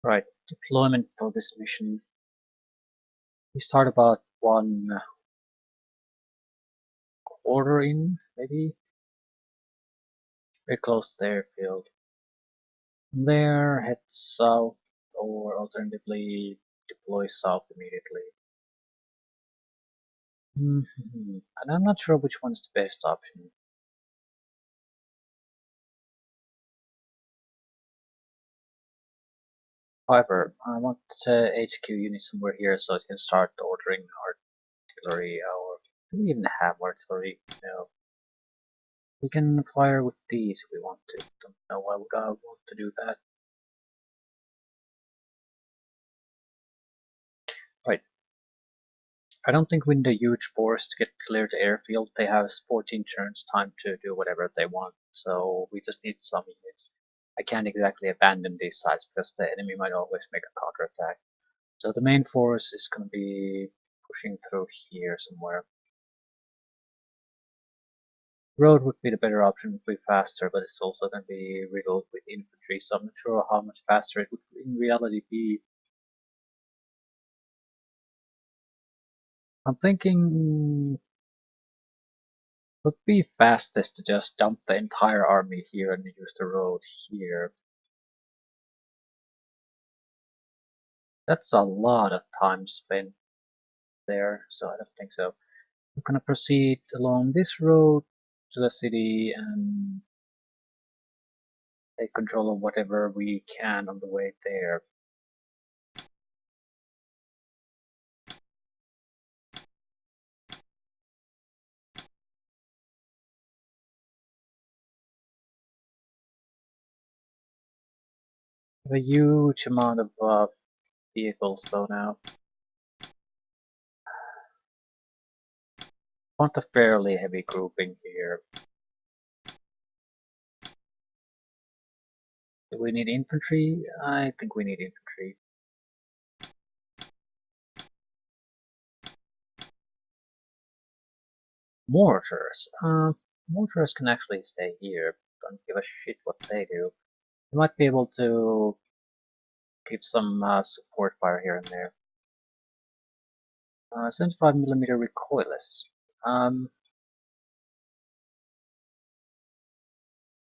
Right, deployment for this mission. We start about 1/4 in, maybe? Very close to the airfield. From there, head south, or alternatively, deploy south immediately. And I'm not sure which one's the best option. However, I want HQ units somewhere here so it can start ordering artillery, or do we even have artillery? No. We can fire with these if we want to. Don't know why would I want to do that. Right. I don't think we need a huge force to get clear the airfield. They have 14 turns time to do whatever they want, so we just need some units. I can't exactly abandon these sites because the enemy might always make a counterattack. So the main force is going to be pushing through here somewhere. Road would be the better option, would be faster, but it's also going to be riddled with infantry, so I'm not sure how much faster it would in reality be. I'm thinking it would be fastest to just dump the entire army here and use the road here. That's a lot of time spent there, so I don't think so. We're gonna proceed along this road to the city and take control of whatever we can on the way there. We have a huge amount of vehicles though now. Want a fairly heavy grouping here. Do we need infantry? I think we need infantry. Mortars. Mortars can actually stay here. Don't give a shit what they do. We might be able to keep some support fire here and there. 75mm recoilless.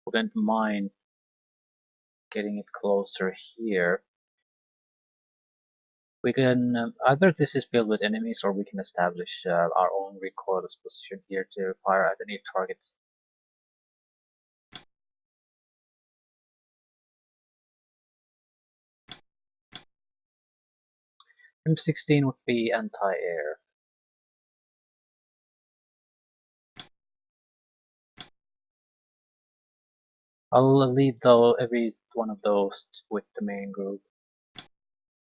Wouldn't mind getting it closer here. We can either this is filled with enemies, or we can establish our own recoilless position here to fire at any targets. M16 would be anti-air. I'll lead though every one of those with the main group.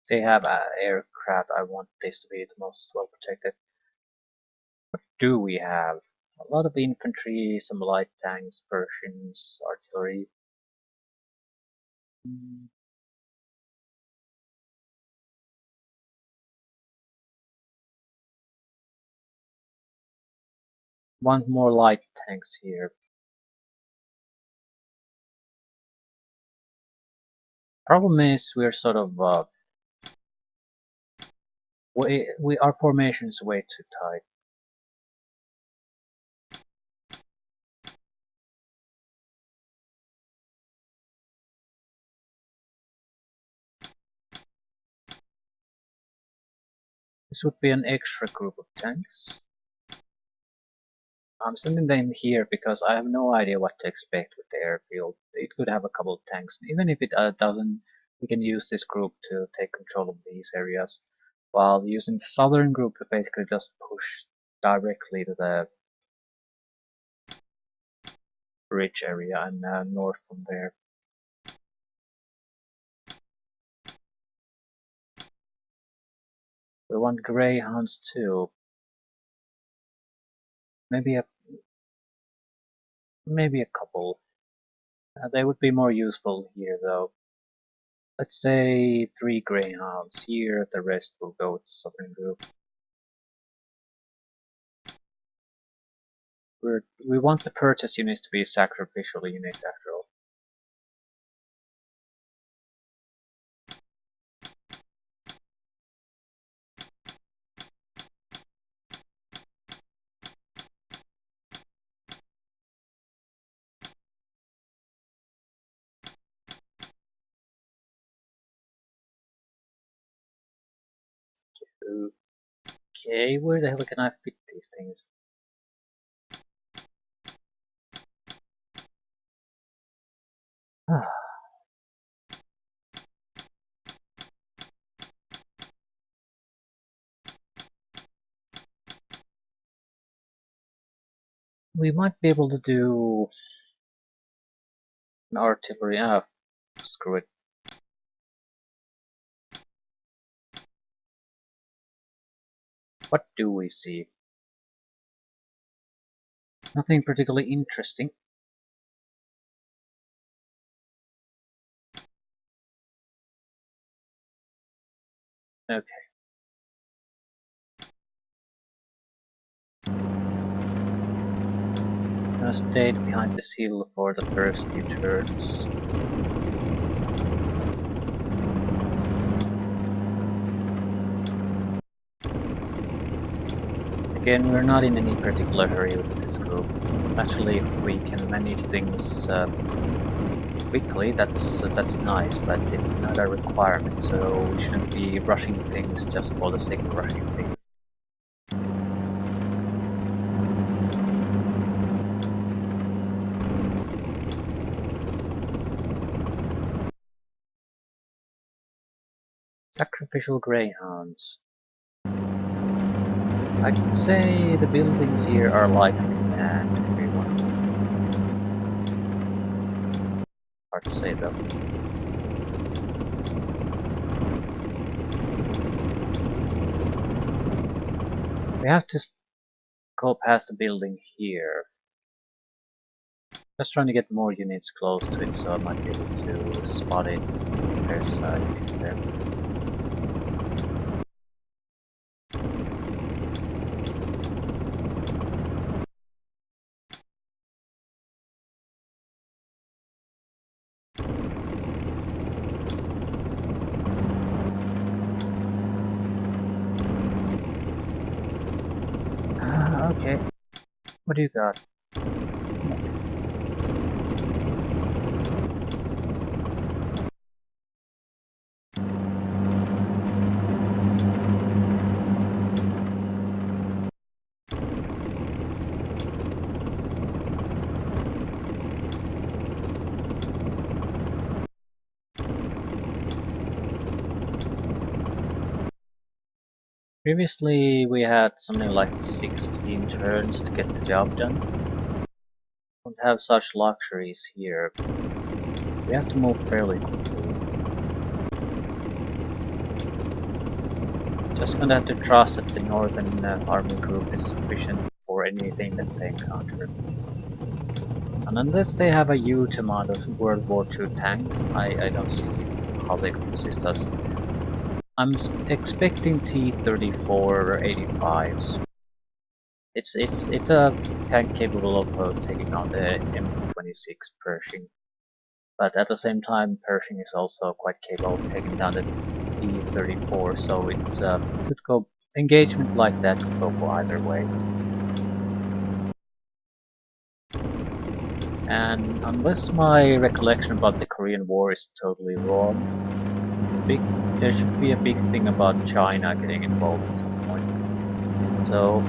They have aircraft. I want this to be the most well protected. What do we have? A lot of infantry, some light tanks, Persians, artillery. Want more light tanks here. Problem is we're sort of our formation is way too tight. This would be an extra group of tanks. I'm sending them here because I have no idea what to expect with the airfield. It could have a couple of tanks. Even if it doesn't, we can use this group to take control of these areas, while using the southern group to basically just push directly to the bridge area and north from there. We want greyhounds too. Maybe a couple. They would be more useful here though. Let's say 3 greyhounds here, the rest will go with the southern group. We want the purchase units to be sacrificial units after all. Okay, where the hell can I fit these things? We might be able to do an artillery. Ah, screw it. What do we see? Nothing particularly interesting. Okay. I stayed behind this hill for the first few turns. Again, we're not in any particular hurry with this group. Actually, if we can manage things quickly, that's nice, but it's not a requirement, so we shouldn't be rushing things just for the sake of rushing things. Sacrificial greyhounds. I'd say the buildings here are likely and everyone. Hard to say though. We have to go past the building here. Just trying to get more units close to it so I might be able to spot it. There's a unit there. Okay. What do you got? Nothing. Previously we had something like 16 turns to get the job done. Don't have such luxuries here. We have to move fairly quickly. Just gonna have to trust that the Northern Army group is sufficient for anything that they encounter. And unless they have a huge amount of World War II tanks, I don't see how they could resist us. I'm expecting T-34 85s. It's a tank capable of taking out the M26 Pershing, but at the same time Pershing is also quite capable of taking down the T-34, so it's could go engagement like that could go either way. And unless my recollection about the Korean War is totally wrong, there should be a big thing about China getting involved at some point. So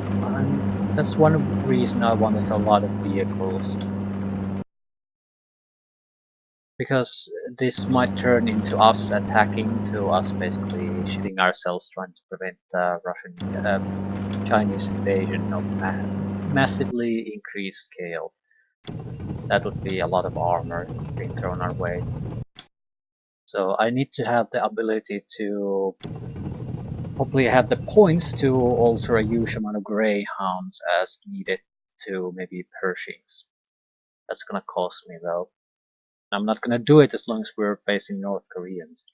that's one reason I wanted a lot of vehicles. Because this might turn into us attacking, to us basically shitting ourselves trying to prevent Chinese invasion of massively increased scale. That would be a lot of armor being thrown our way. So I need to have the ability to hopefully have the points to alter a huge amount of greyhounds as needed to maybe Pershings. That's gonna cost me though. I'm not gonna do it as long as we're facing North Koreans.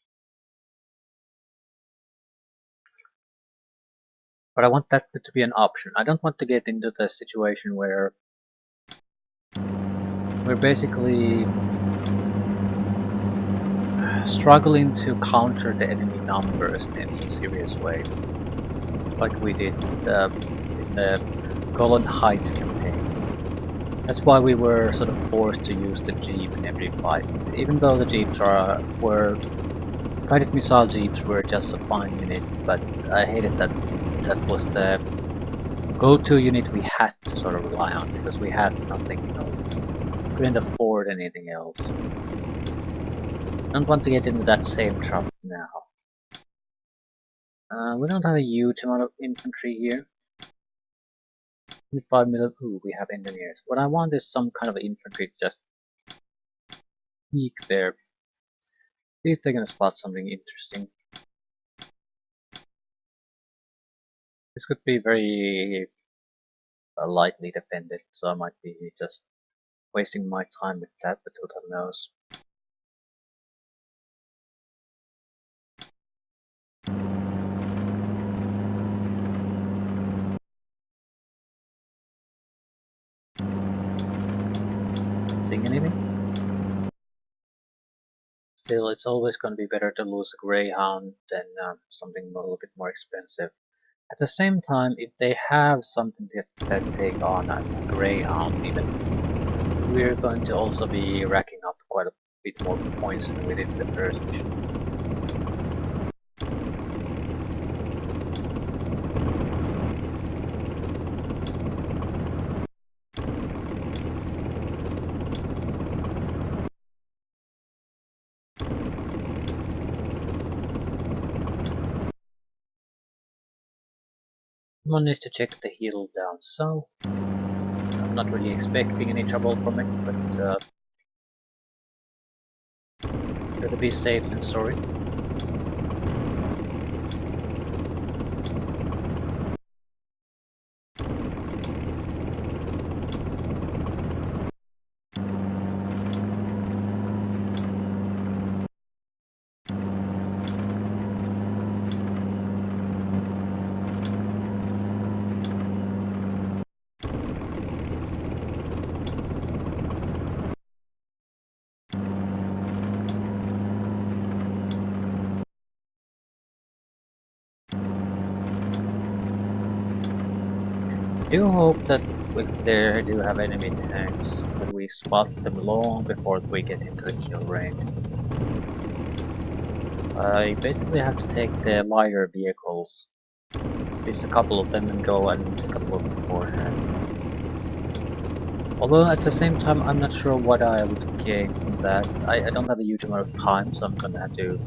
But I want that to be an option. I don't want to get into the situation where we're basically struggling to counter the enemy numbers in any serious way, like we did in the Golan Heights campaign. That's why we were sort of forced to use the Jeep in every fight, even though the Jeeps were Guided missile jeeps were just a fine unit, but I hated that that was the go-to unit we had to sort of rely on because we had nothing else. Couldn't afford anything else. Don't want to get into that same trap now. We don't have a huge amount of infantry here. 5 million. Ooh, we have engineers. What I want is some kind of infantry to just peek there. See if they're gonna spot something interesting. This could be very lightly defended, so I might be just wasting my time with that, but who knows. Seeing anything? Still, it's always going to be better to lose a Greyhound than something a little bit more expensive. At the same time, if they have something that take on a Greyhound even, we're going to also be racking up quite a bit more points than we did in the first mission. One is to check the hill down south. I'm not really expecting any trouble from it, but better be safe than sorry. I do hope that if they do have enemy tanks, that we spot them long before we get into the kill range. I basically have to take the lighter vehicles, at least a couple of them, and go and take a look beforehand. Although at the same time I'm not sure what I would gain from that. I don't have a huge amount of time, so I'm gonna have to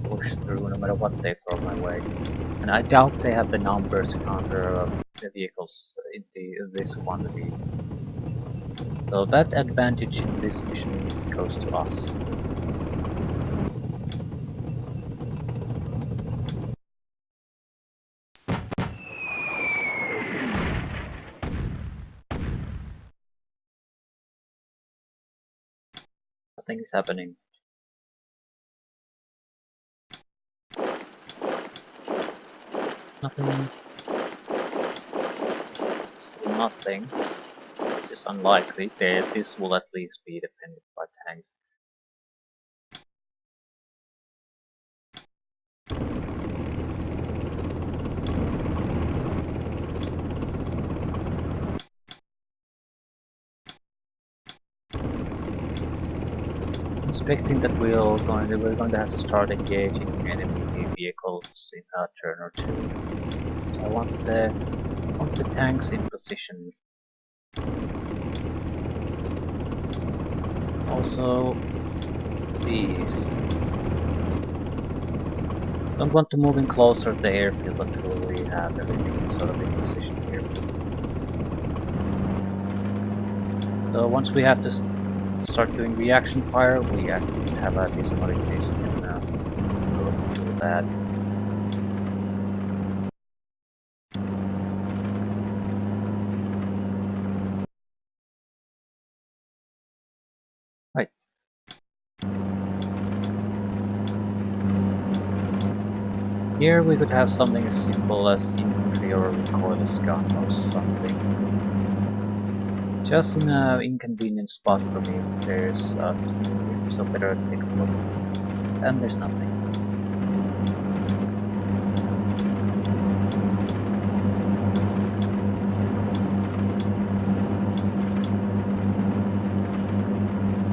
push through no matter what they throw my way. And I doubt they have the numbers to counter the vehicles in this quantity. So that advantage in this mission goes to us. Nothing is happening. Nothing. Still nothing. Which is unlikely. This will at least be defended by tanks. Expecting that we're going to have to start engaging enemy vehicles in a turn or two. So I want the tanks in position. Also, these. Don't want to move in closer to the airfield until we have everything sort of in position here. So once we have to start doing reaction fire, we have a decent modification and do that. Right. Here we could have something as simple as infantry or a recoilless gun or something. Just in an inconvenient spot for me, there's nothing here, so better take a look. And there's nothing.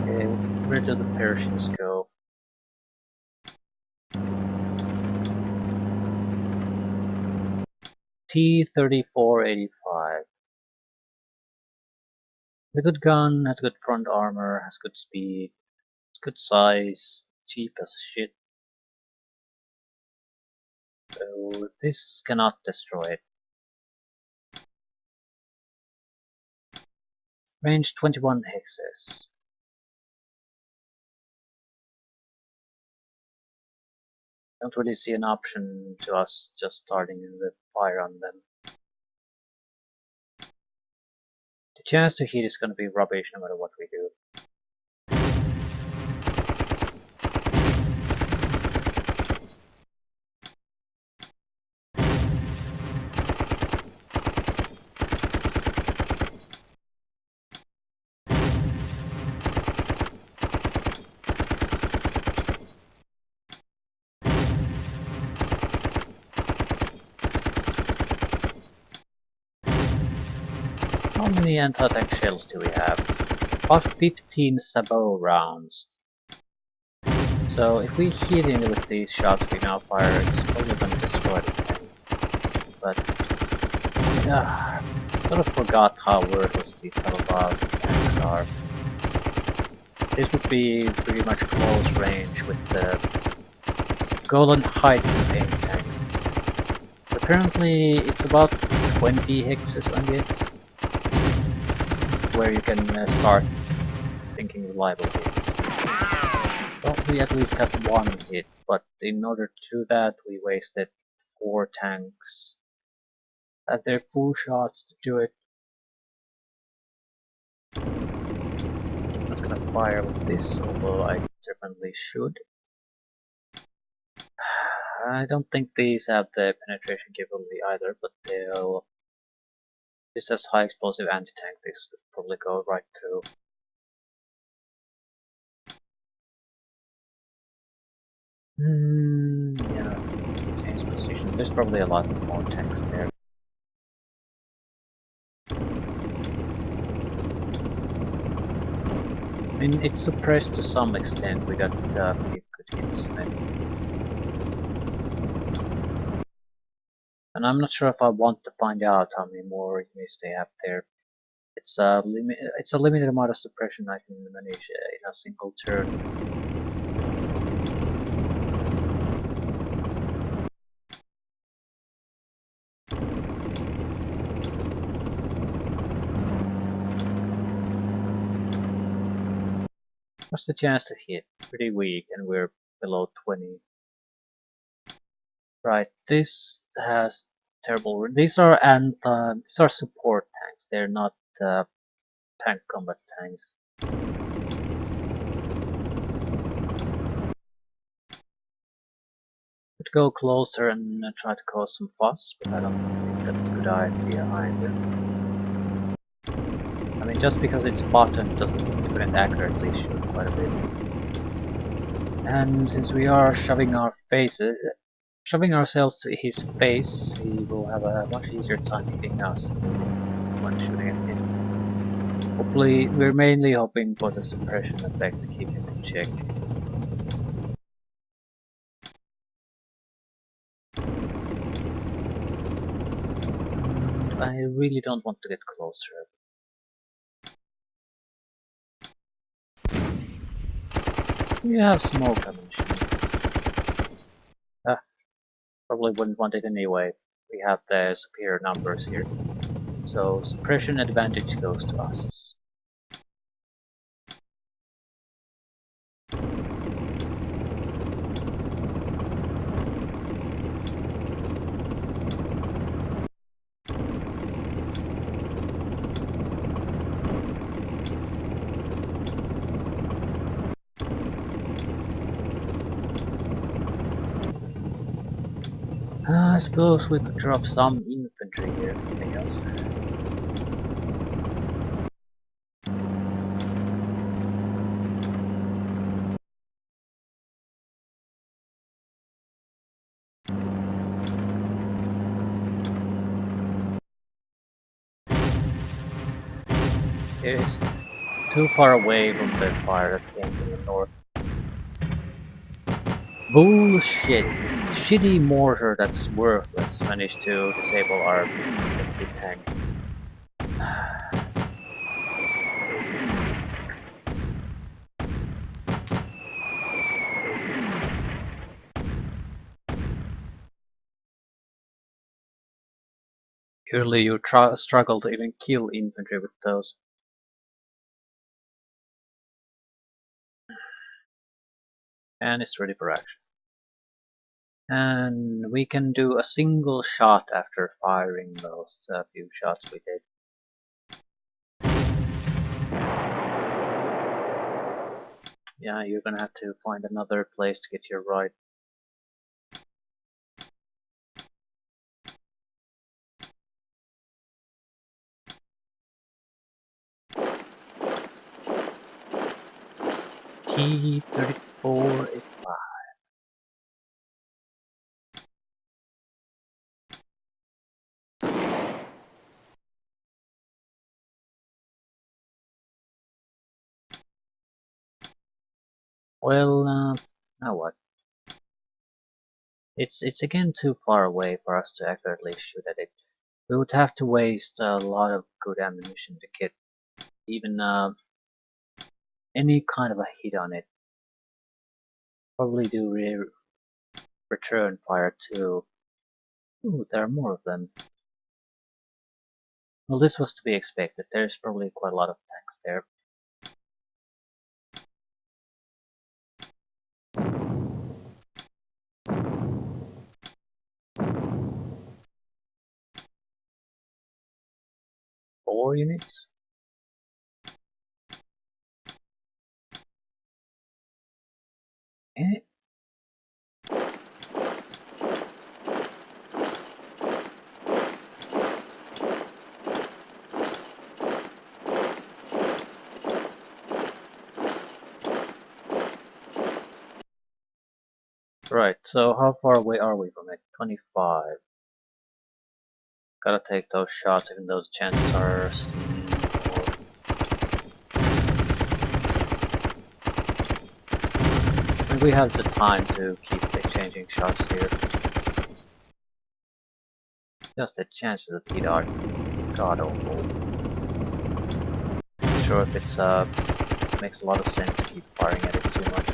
Okay, where do the Persians go? T-3485. A good gun, has good front armor, has good speed, good size, cheap as shit. So this cannot destroy it. Range 21 hexes. Don't really see an option to us just starting the fire on them. The chance to hit is going to be rubbish no matter what we do. How many anti-tank shells do we have? About 15 sabot rounds. So if we hit in with these shots we now fire, it's probably going to destroy the tank. But sort of forgot how worthless these type of tanks are. This would be pretty much close range with the golden height contained tanks. So currently it's about 20 hexes I guess, where you can start thinking reliable hits. Well, we at least got one hit, but in order to do that we wasted 4 tanks at their full shots to do it. I'm not gonna fire with this, although I definitely should. I don't think these have the penetration capability either, but they'll... This has high explosive anti-tank, this could probably go right through. Yeah, change position. There's probably a lot more tanks there. I mean, it's suppressed to some extent. We got a few good hits. And I'm not sure if I want to find out how many more enemies they have there. It's a limited amount of suppression I can manage in a single turn. What's the chance to hit? Pretty weak, and we're below 20. Right, this has terrible. These are support tanks. They're not tank combat tanks. Could go closer and try to cause some fuss, but I don't think that's a good idea either. I mean, just because it's button doesn't mean it couldn't accurately shoot quite a bit. And since we are shoving ourselves to his face, he will have a much easier time hitting us when shooting at him. Hopefully, we're mainly hoping for the suppression effect to keep him in check. And I really don't want to get closer. We have smoke ammunition. Probably wouldn't want it anyway. We have the superior numbers here. So suppression advantage goes to us. I suppose we could drop some infantry here, if nothing else. It's too far away from the fire that came from the north. Bullshit! shitty mortar that's worthless managed to disable our big tank. Usually you struggle to even kill infantry with those. And it's ready for action. And we can do a single shot after firing those few shots we did. Yeah, you're gonna have to find another place to get your right. T-3485. Well, now what? It's again too far away for us to accurately shoot at it. We would have to waste a lot of good ammunition to get even any kind of a hit on it. Probably do return fire too. Ooh, there are more of them. Well, this was to be expected. There's probably quite a lot of tanks there. Four units? Eh? Right, so how far away are we from it? 25. Gotta take those shots even though the chances are small. And we have the time to keep exchanging shots here. Just the chances of it are god awful. Not sure if it's makes a lot of sense to keep firing at it too much.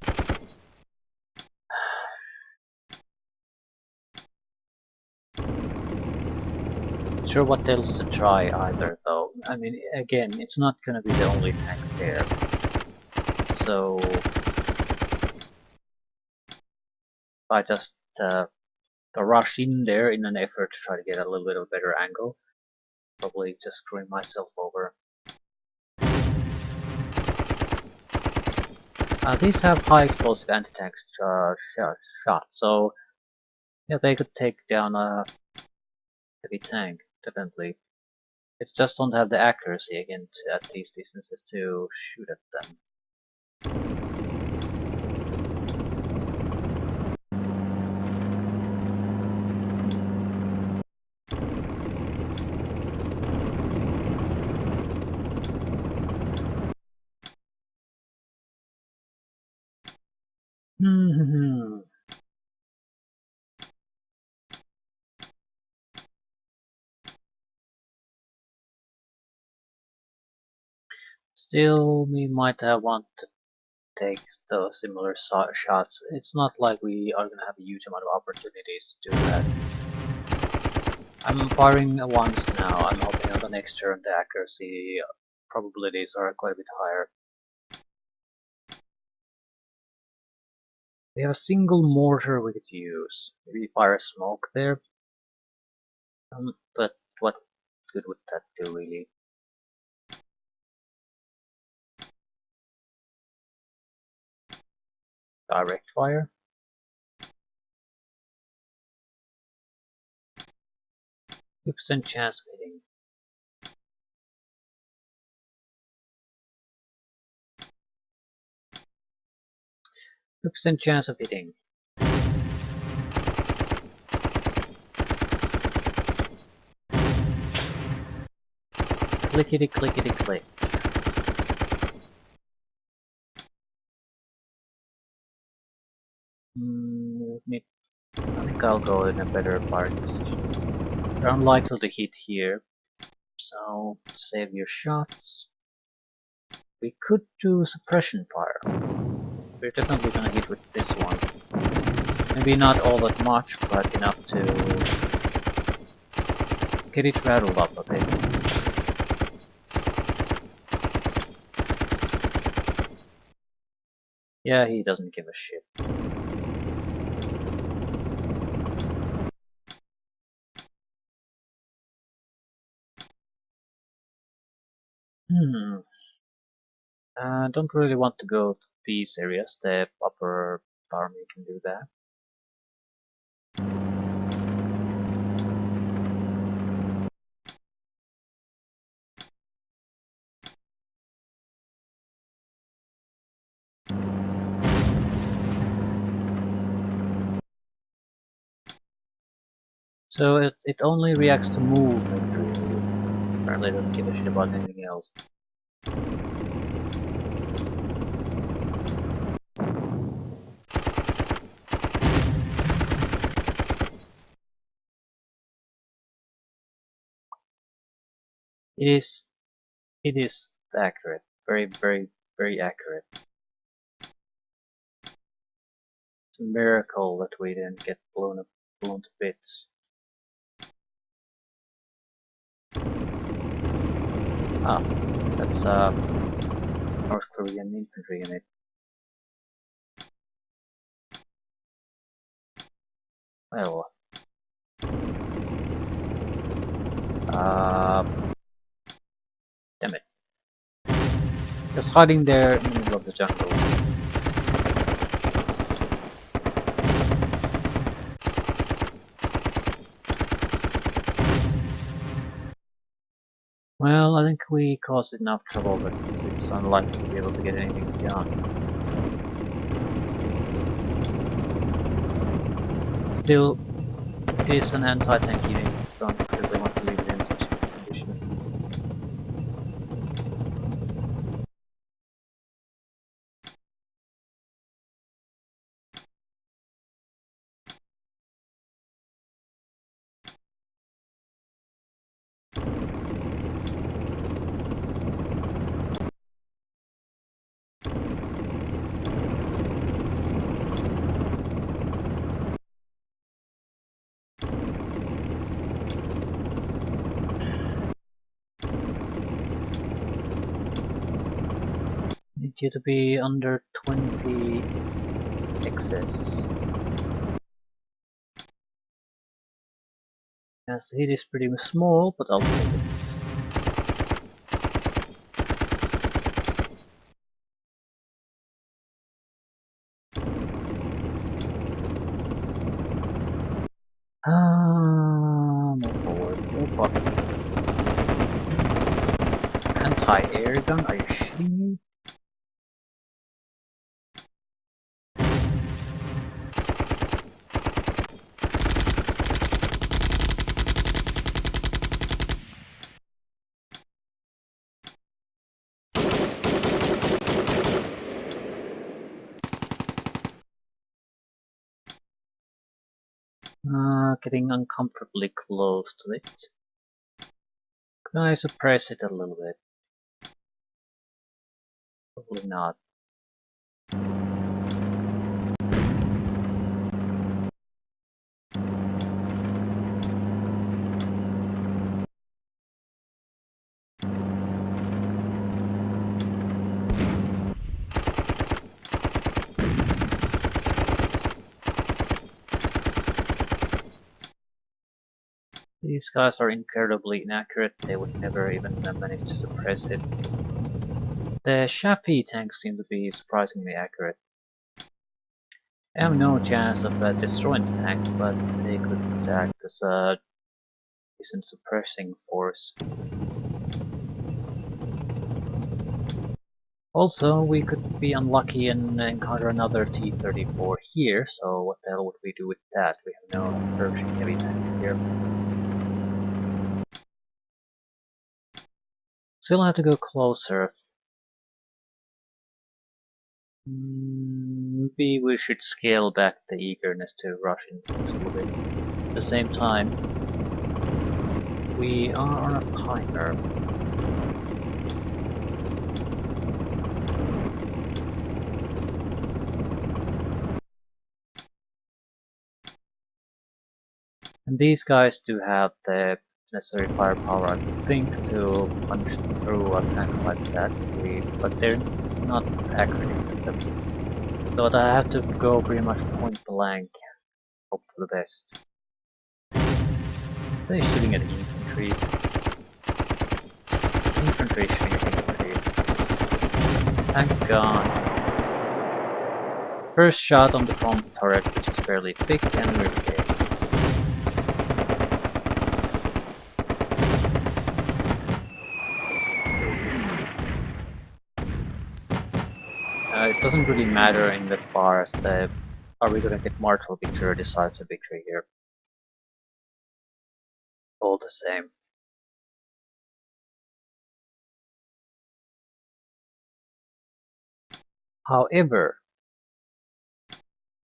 Not sure what else to try either though. I mean, again, it's not gonna be the only tank there. So if I just rush in there in an effort to try to get a little bit of a better angle, probably just screwing myself over. These have high explosive anti-tank shots, so yeah, they could take down a heavy tank, definitely. It's just don't have the accuracy again at these distances to shoot at them. Still, we might want to take those similar shots. It's not like we are gonna have a huge amount of opportunities to do that. I'm firing once now. I'm hoping on the next turn the accuracy probabilities are quite a bit higher. We have a single mortar we could use. Maybe fire smoke there. But what good would that do really? Direct fire? 2% chance of hitting. Chance of hitting. Clickety clickety click. I mean, think I'll go in a better firing position. They're unlikely to hit here, so save your shots. We could do suppression fire. We're definitely gonna hit with this one. Maybe not all that much, but enough to get it rattled up a bit. Yeah, he doesn't give a shit. Don't really want to go to these areas. The upper farm, you can do that. So it only reacts to movement, really. Apparently it doesn't give a shit about anything else. It is accurate. Very, very, very accurate. It's a miracle that we didn't get blown to bits. Ah, that's North Korean infantry unit. Well, damn it. Just hiding there in the middle of the jungle. Well, I think we caused enough trouble that it's unlikely to be able to get anything done. Still, it is an anti-tank unit. Don't really want to leave it in such a condition. Need you to be under 20 excess. Yes, the hit is pretty small, but I'll take it. Move forward. Oh fuck. Anti-air gun? Are you shitting me? Getting uncomfortably close to it. Can I suppress it a little bit? Probably not. These guys are incredibly inaccurate. They would never even manage to suppress it. The Shafi tanks seem to be surprisingly accurate. They have no chance of destroying the tank, but they could act as a decent suppressing force. Also, we could be unlucky and encounter another T-34 here, so what the hell would we do with that? We have no Pershing heavy tanks here. Still have to go closer. Maybe we should scale back the eagerness to rush into this a little bit. At the same time, we are on a timer. And these guys do have the necessary firepower, I think, to punch through a tank like that, but they're not accurate against them. So I have to go pretty much point blank, hope for the best. They're shooting at infantry. Infantry shooting at infantry. Tank gone. First shot on the front turret, which is fairly thick, and we're dead. It doesn't really matter in that far as the are we gonna get martial victory or decisive victory here. All the same. However,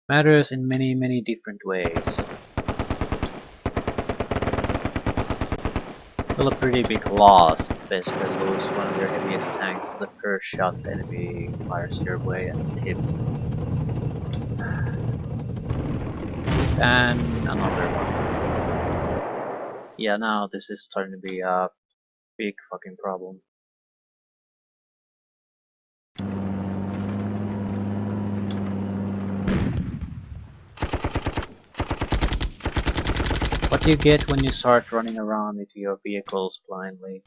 matters in many different ways. Still a pretty big loss to basically lose one of your heaviest tanks the first shot the enemy fires your way and it hits. And another one. Yeah, now this is starting to be a big fucking problem. What do you get when you start running around with your vehicles blindly?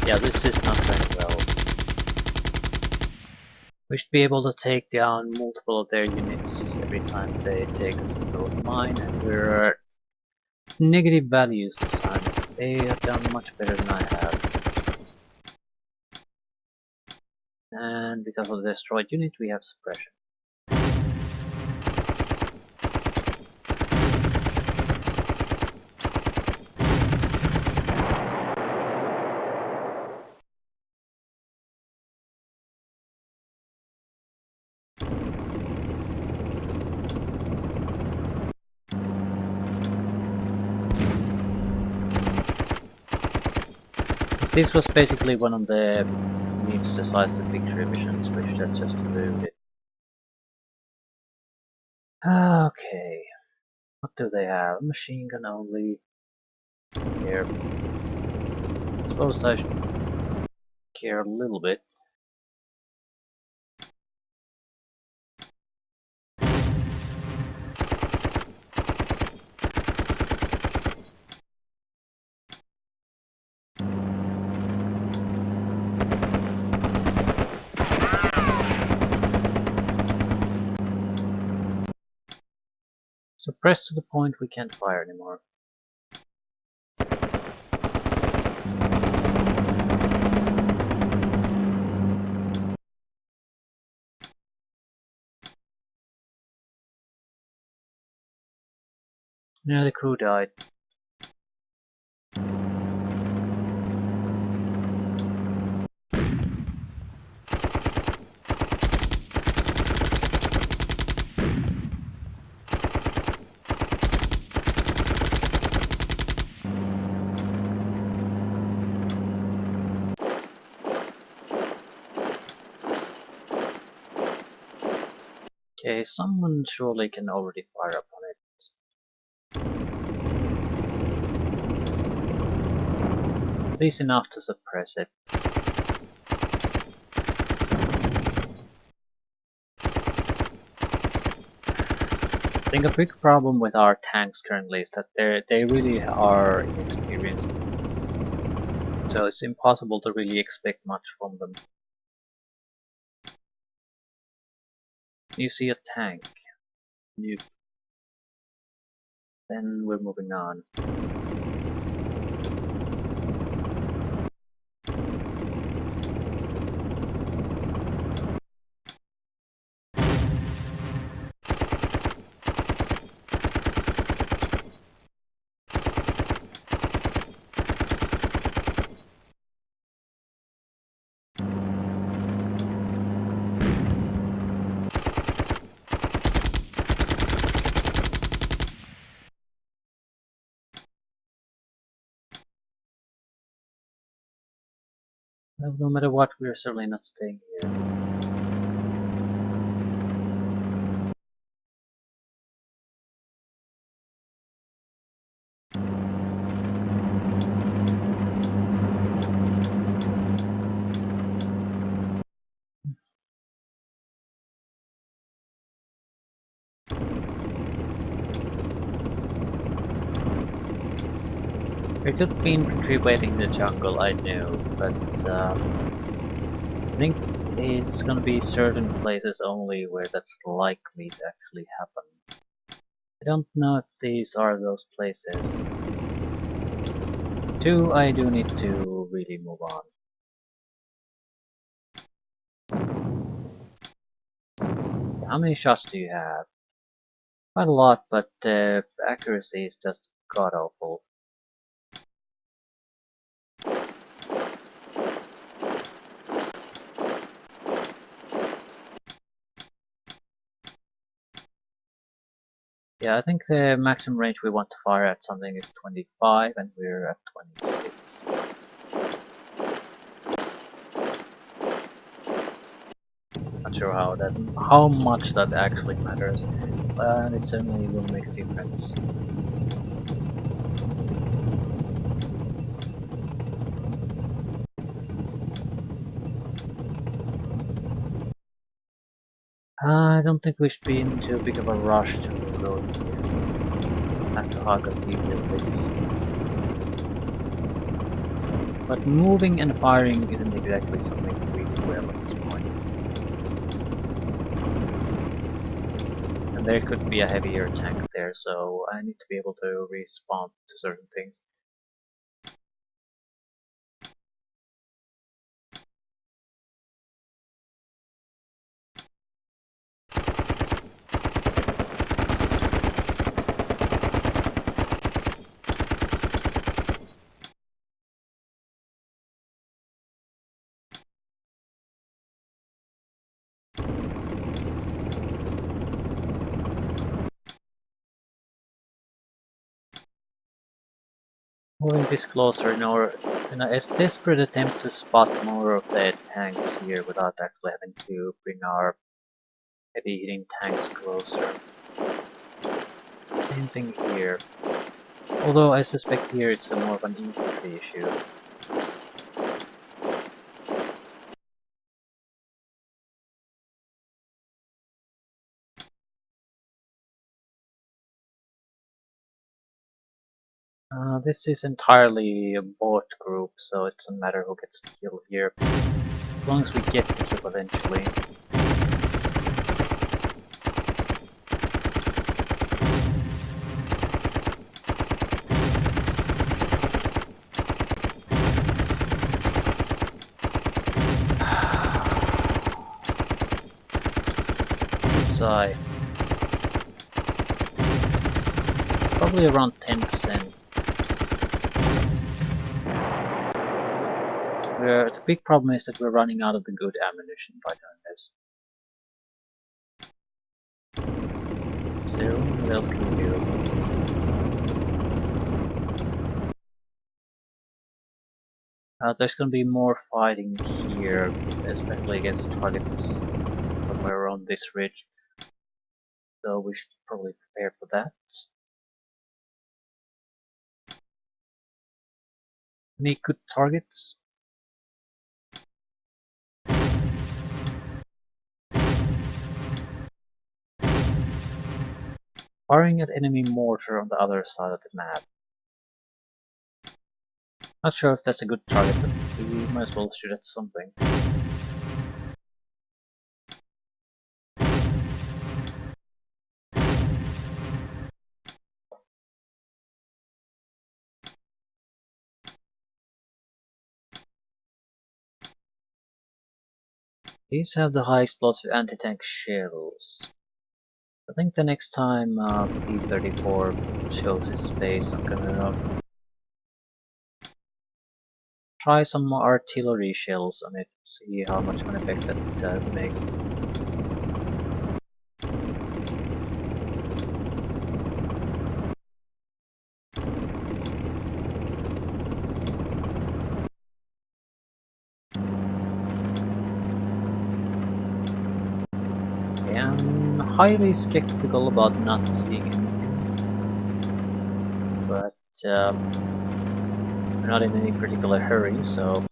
Yeah, this is not going well. We should be able to take down multiple of their units every time they take a single of mine, and we're negative values this time. They have done much better than I have. And because of the destroyed unit, we have suppression. This was basically one of the needs decisive victory missions, which I just alluded. Okay, what do they have? Machine gun only. Here. I suppose I should care a little bit. Suppressed to the point we can't fire anymore. Yeah, the crew died. Okay, someone surely can already fire upon it. At least enough to suppress it. I think a big problem with our tanks currently is that they really are inexperienced. So it's impossible to really expect much from them. You see a tank. Then we're moving on. Well, no matter what, we're certainly not staying here. There could be infantry waiting in the jungle, I know, but I think it's gonna be certain places only where that's likely to actually happen. I don't know if these are those places. Two, I do need to really move on. How many shots do you have? Quite a lot, but the accuracy is just god awful. Yeah, I think the maximum range we want to fire at something is 25 and we're at 26. Not sure how much that actually matters, but it certainly will make a difference. I don't think we should be in too big of a rush to go here. Have to hug a few buildings. But moving and firing isn't exactly something we do well at this point. And there could be a heavier tank there, so I need to be able to respond to certain things. Moving this closer in a desperate attempt to spot more of the tanks here without actually having to bring our heavy hitting tanks closer. Same thing here. Although I suspect here it's more of an infantry issue. This is entirely a bot group, so it doesn't matter who gets the kill here. As long as we get the kill eventually. Sigh. Probably around 10%. The big problem is that we're running out of the good ammunition by doing this. So, what else can we do? There's gonna be more fighting here, especially against targets somewhere around this ridge. So we should probably prepare for that. Any good targets? Firing at enemy mortar on the other side of the map. Not sure if that's a good target, but we might as well shoot at something. These have the high explosive anti-tank shells. I think the next time T-34 shows its face, I'm gonna try some more artillery shells on it, see how much of an effect that makes. highly skeptical about not seeing anything, but we're not in any particular hurry, so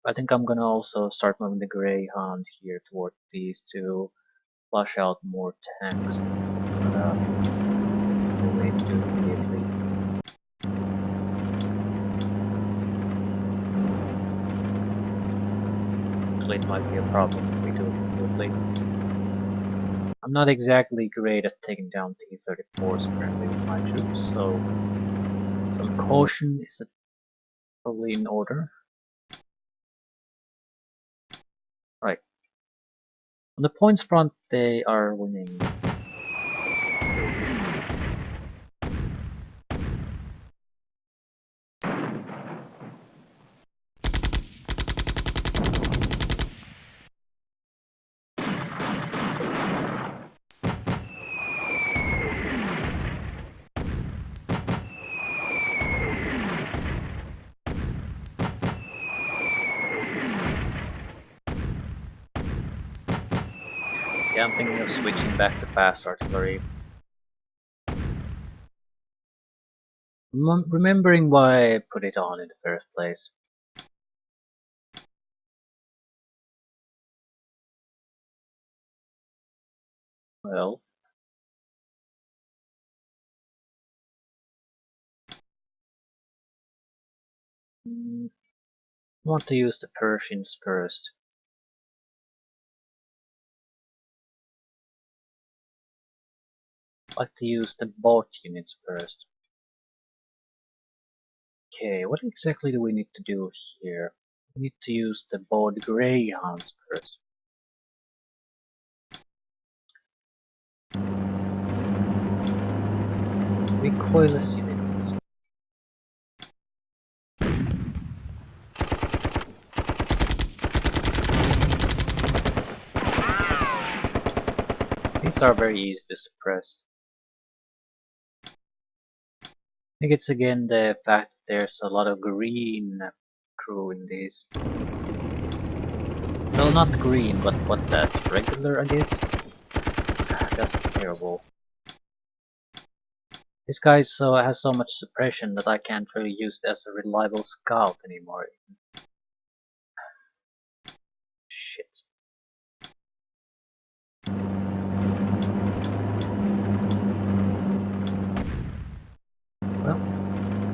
I think I'm gonna also start moving the Greyhound here toward these to flush out more tanks. That's not a way to do it immediately. Actually, it might be a problem if we do it immediately. I'm not exactly great at taking down T-34s apparently with my troops, so some caution is probably in order. Right. On the points front, they are winning. Yeah, I'm thinking of switching back to fast artillery. Remembering why I put it on in the first place. Well, I want to use the Persians first. I'd like to use the bot units first. Okay, what exactly do we need to do here? We need to use the bot Greyhounds first. Recoilless units. These are very easy to suppress. I think it's again the fact that there's a lot of green crew in these. Well, not green, but what that's regular, I guess. That's terrible. This guy has so much suppression that I can't really use it as a reliable scout anymore. Shit. Well,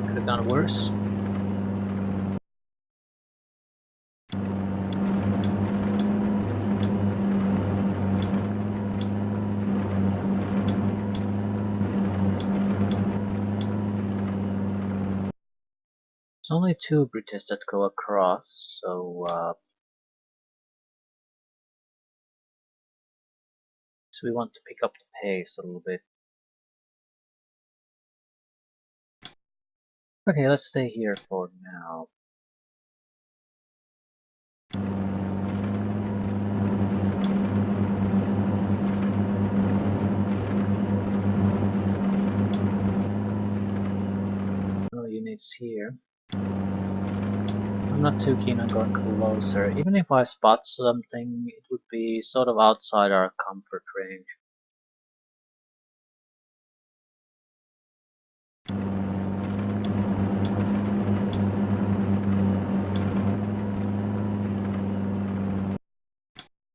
could have gone worse. There's only 2 British that go across, so we want to pick up the pace a little bit. Okay, let's stay here for now. No units here. I'm not too keen on going closer. Even if I spot something, it would be sort of outside our comfort range.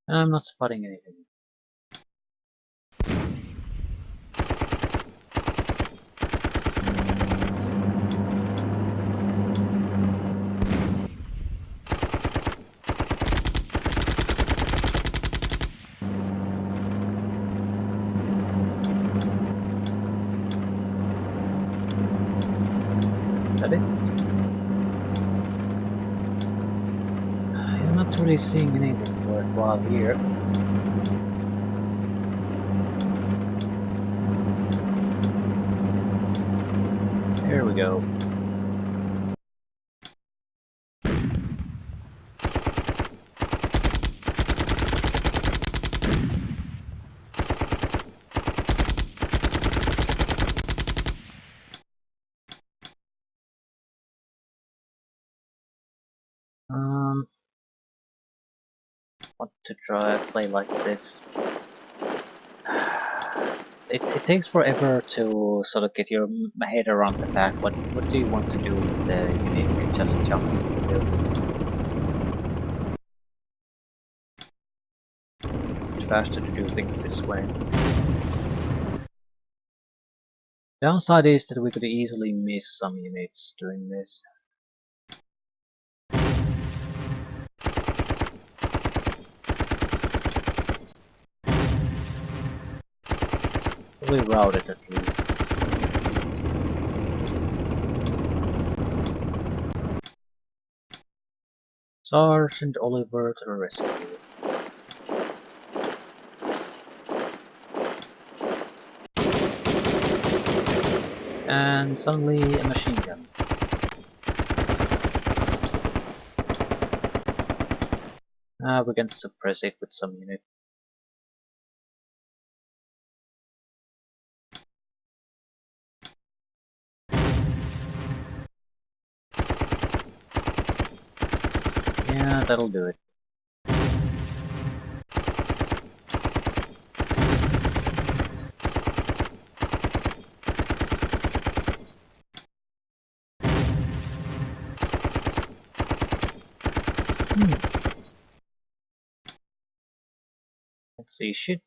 And I'm not spotting anything. Is that it? I'm not really seeing anything worthwhile here. There we go. want to try play like this. It takes forever to sort of get your head around the fact what do you want to do with the unit you just jump into. It's faster to do things this way. Downside is that we could easily miss some units doing this. We route it at least. Sergeant Oliver to the rescue. And suddenly a machine gun. We can suppress it with some unit. Yeah, that'll do it. Let's see, shit.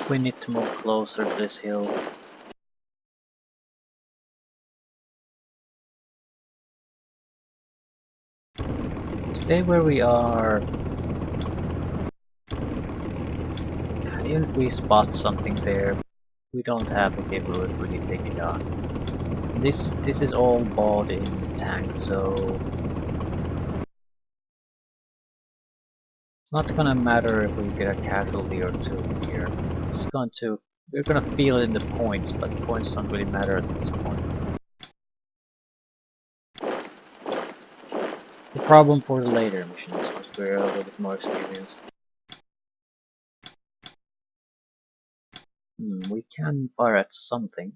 We need to move closer to this hill. Stay where we are. Even if we spot something there, we don't have the capability to really take it on. This is all bought in tanks, so it's not gonna matter if we get a casualty or two here. We're gonna feel it in the points, but points don't really matter at this point. The problem for the later missions once we're a little bit more experienced. We can fire at something.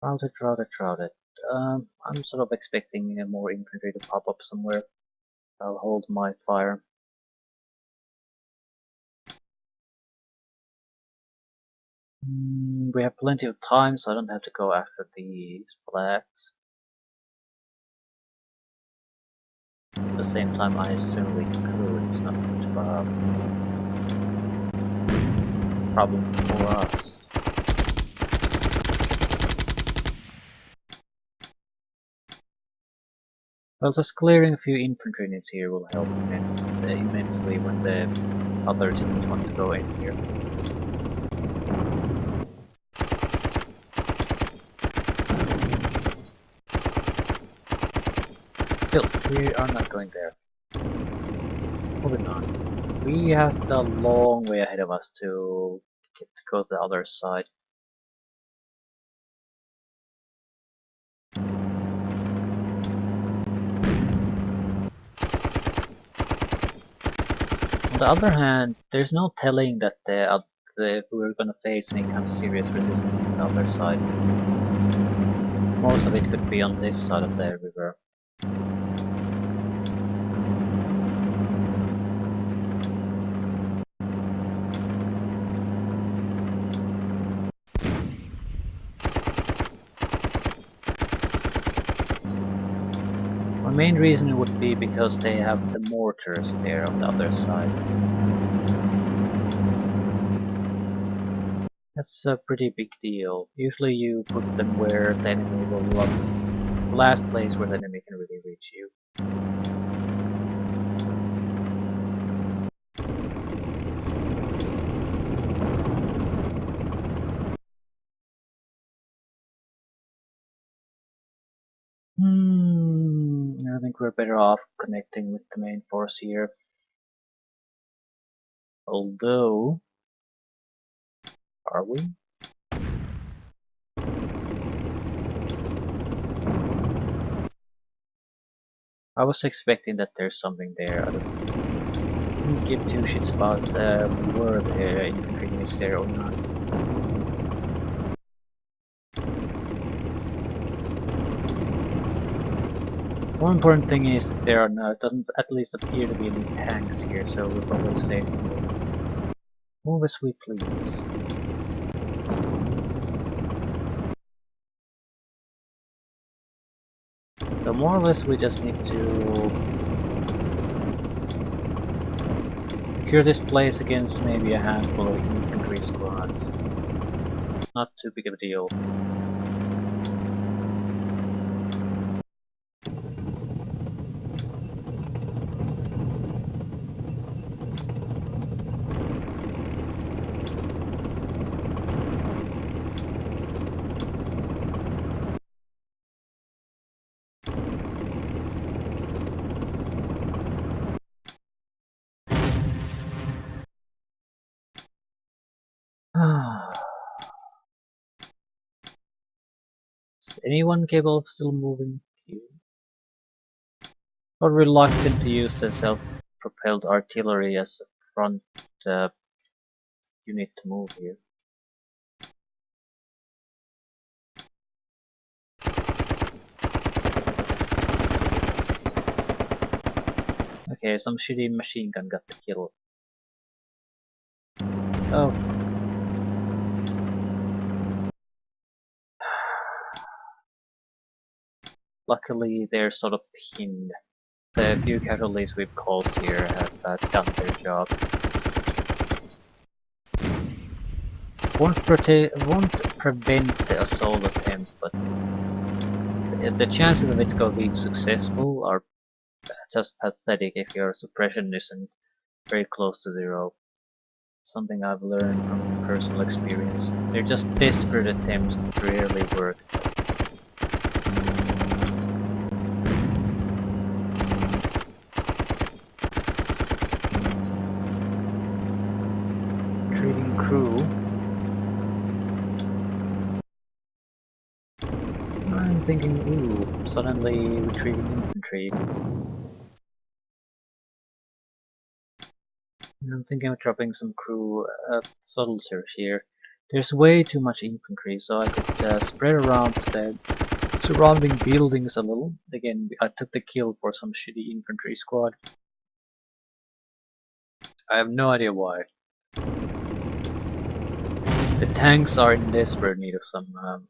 Routed. I'm sort of expecting more infantry to pop up somewhere. I'll hold my fire. We have plenty of time, so I don't have to go after these flags. At the same time, I assume we could. It's not much of a problem for us. Well, just clearing a few infantry units here will help immensely when the other teams want to go in here. Still, we are not going there. Moving on. We have a long way ahead of us to go to the other side. On the other hand, there's no telling that we're gonna face any kind of serious resistance on the other side. Most of it could be on this side of the river. My main reason would be because they have the mortars there on the other side. That's a pretty big deal. Usually you put them where the enemy will look. It's the last place where the enemy can really reach you. I think we're better off connecting with the main force here. Although, are we? I was expecting that there's something there. I just didn't give two shits about were there infantry units there or not. One important thing is that there are no, doesn't at least appear to be any tanks here, so we're probably safe to move. Move as we please. So more or less we just need to secure this place against maybe a handful of infantry squads. Not too big of a deal. Is anyone capable of still moving? Or reluctant to use the self-propelled artillery as a front unit to move here? Okay, some shitty machine gun got the kill. Oh. Luckily, they're sort of pinned. The few casualties we've caused here have done their job. Won't prevent the assault attempt, but the chances of it being successful are just pathetic if your suppression isn't very close to zero. Something I've learned from personal experience. They're just desperate attempts that rarely work. Retreating crew. I'm thinking, ooh, suddenly retreating infantry. I'm thinking of dropping some crew at subtle search here. There's way too much infantry, so I could spread around the surrounding buildings a little. Again, I took the kill for some shitty infantry squad. I have no idea why. The tanks are in desperate need of some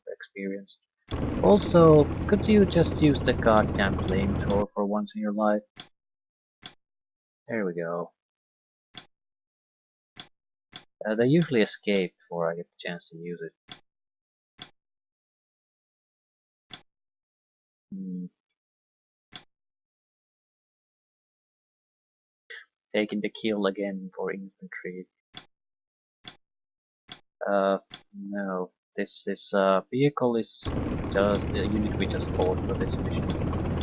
experience. Also, could you just use the goddamn flamethrower for once in your life? There we go. They usually escape before I get the chance to use it. Taking the kill again for infantry. No. This vehicle is just a unit we just bought for this mission.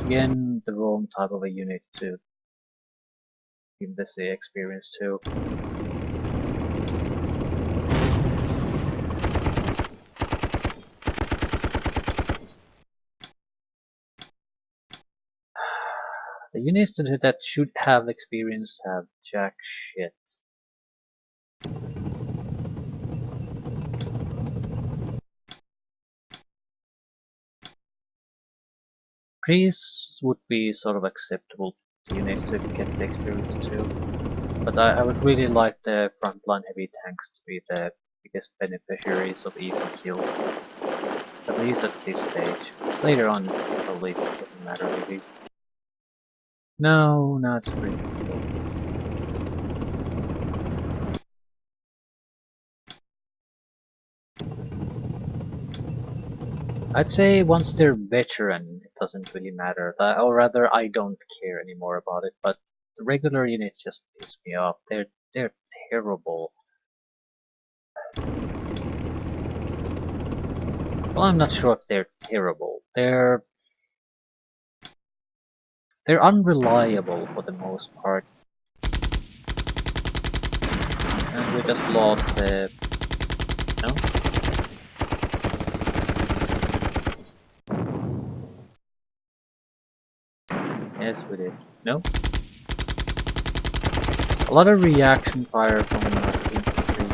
Again, the wrong type of a unit to give this the experience to. The units that should have experience have jack shit. Priests would be sort of acceptable units to get the experience too, but I would really like the frontline heavy tanks to be the biggest beneficiaries of easy kills, at least at this stage. Later on, probably it doesn't matter really. No, it's pretty good. I'd say once they're veteran, it doesn't really matter. Or rather, I don't care anymore about it. But the regular units just piss me off. They're terrible. Well, I'm not sure if they're terrible. They're unreliable for the most part. And we just lost the... No? Yes, we did. No? A lot of reaction fire from infantry.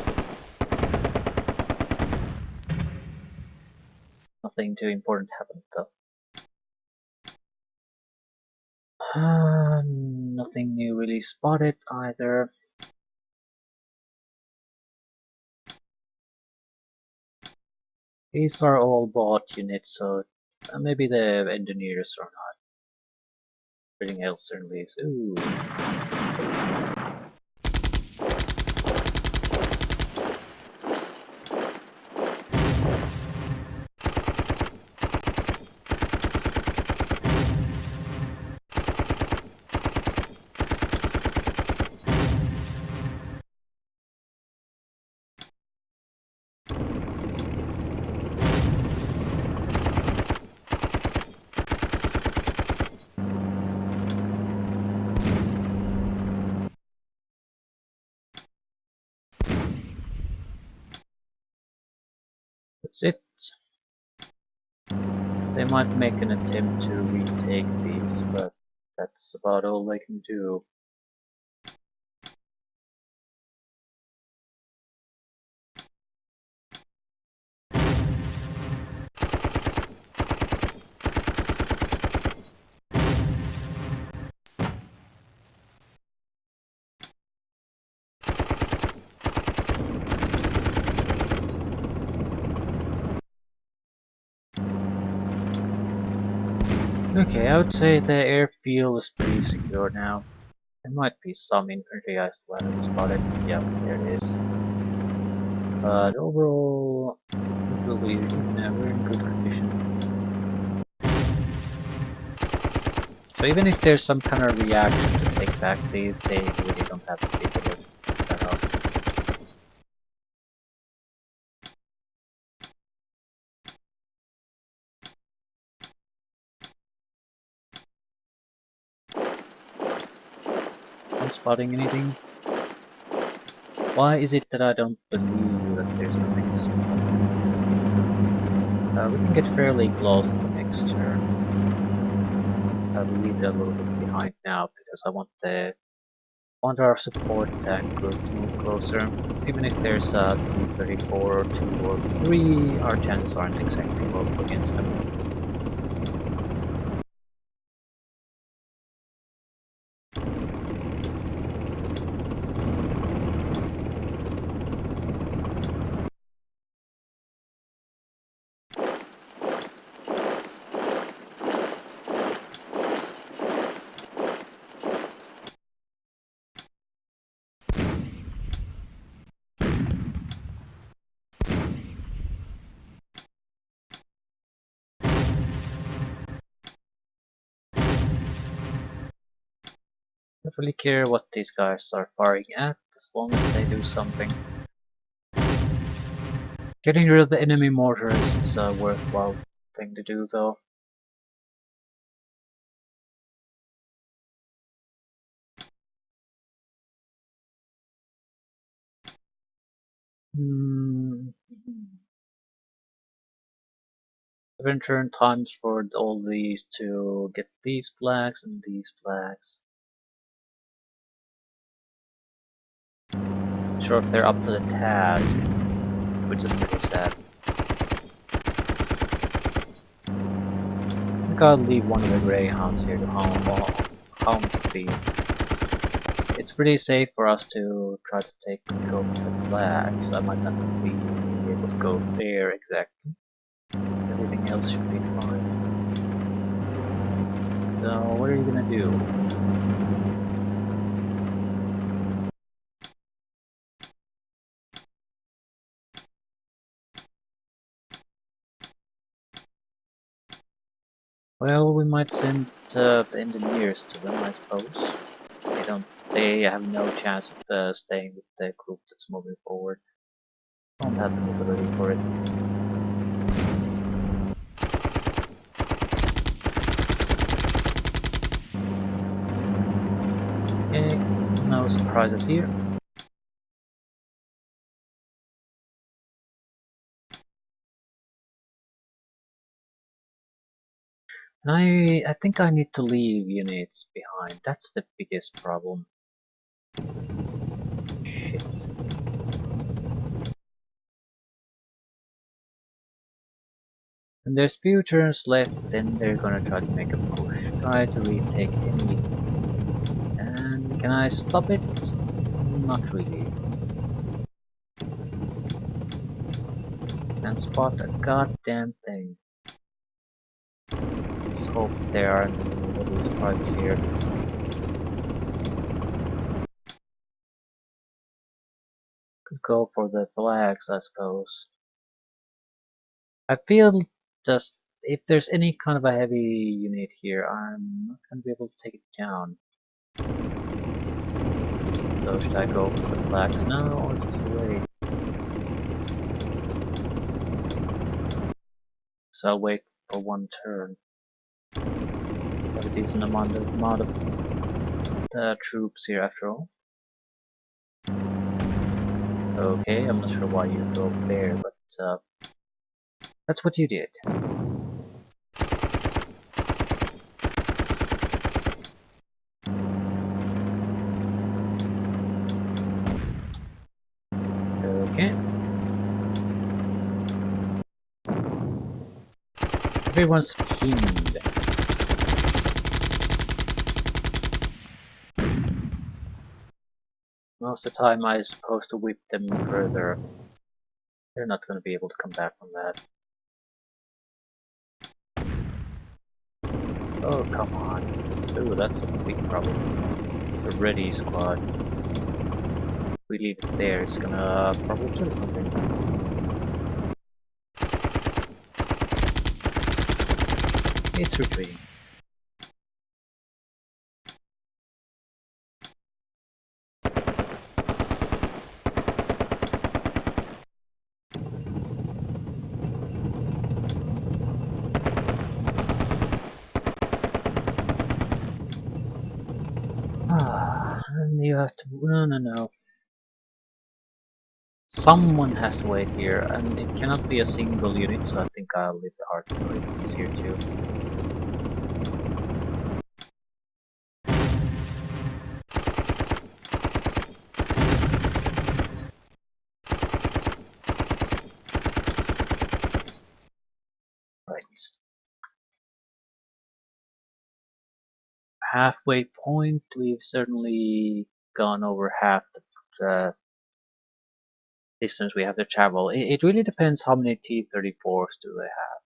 Nothing too important happened though. Nothing new really spotted either. These are all bought units, so maybe the engineers are not. Everything else certainly is. Ooh. That's it. They might make an attempt to retake these, but that's about all they can do. Okay, I would say the airfield is pretty secure now. There might be some infantry I still haven't spotted. Yeah, there it is. But overall, we're in good condition. So even if there's some kind of reaction to take back these, they really don't have to deal with it at all. Not spotting anything? Why is it that I don't believe that there's nothing to spot? We can get fairly close in the next turn. I will leave it a little bit behind now because I want our support tank group to move closer. Even if there's a T-34 or 2 or 3, our chances aren't exactly low against them. I don't really care what these guys are firing at, as long as they do something. Getting rid of the enemy mortars is a worthwhile thing to do though. Hmm. 7 turn times for all these to get these flags and these flags. Not sure if they're up to the task, which is pretty sad. I think I'll leave one of the greyhounds here to hound these. It's pretty safe for us to try to take control of the flags. I might not be able to go there exactly. Everything else should be fine. So what are you gonna do? Well, we might send the engineers to them, I suppose. They have no chance of staying with the group that's moving forward. Don't have the mobility for it. Okay, no surprises here. I think I need to leave units behind. That's the biggest problem. Shit. And there's few turns left, then they're gonna try to make a push. Try to retake any. And can I stop it? Not really. And spot a goddamn thing. Let's hope there are no heavy surprises here. Could go for the flags, I suppose. I feel just if there's any kind of a heavy unit here, I'm not gonna be able to take it down. So should I go for the flags now or just wait? So I'll wait for one turn. Have a decent amount of troops here after all. Okay, I'm not sure why you go there, but that's what you did. Okay. Everyone's pinned. Most of the time I'm supposed to whip them further. They're not going to be able to come back from that. Oh, come on. Ooh, that's a big problem. It's a ready squad. If we leave it there, it's gonna probably kill something. It's retreating. And you have to... No. Someone has to wait here, and it cannot be a single unit, so I think I'll leave the artillery here too. Right. Halfway point, we've certainly gone over half the distance we have to travel. It really depends how many T-34s do they have.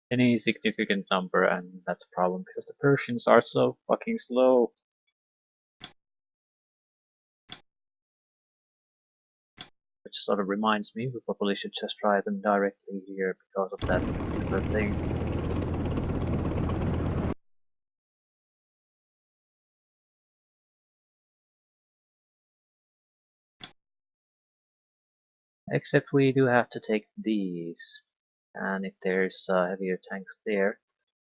Any significant number, and that's a problem because the Persians are so fucking slow. Which sort of reminds me, we probably should just try them directly here because of that particular thing. Except we do have to take these. And if there's heavier tanks there,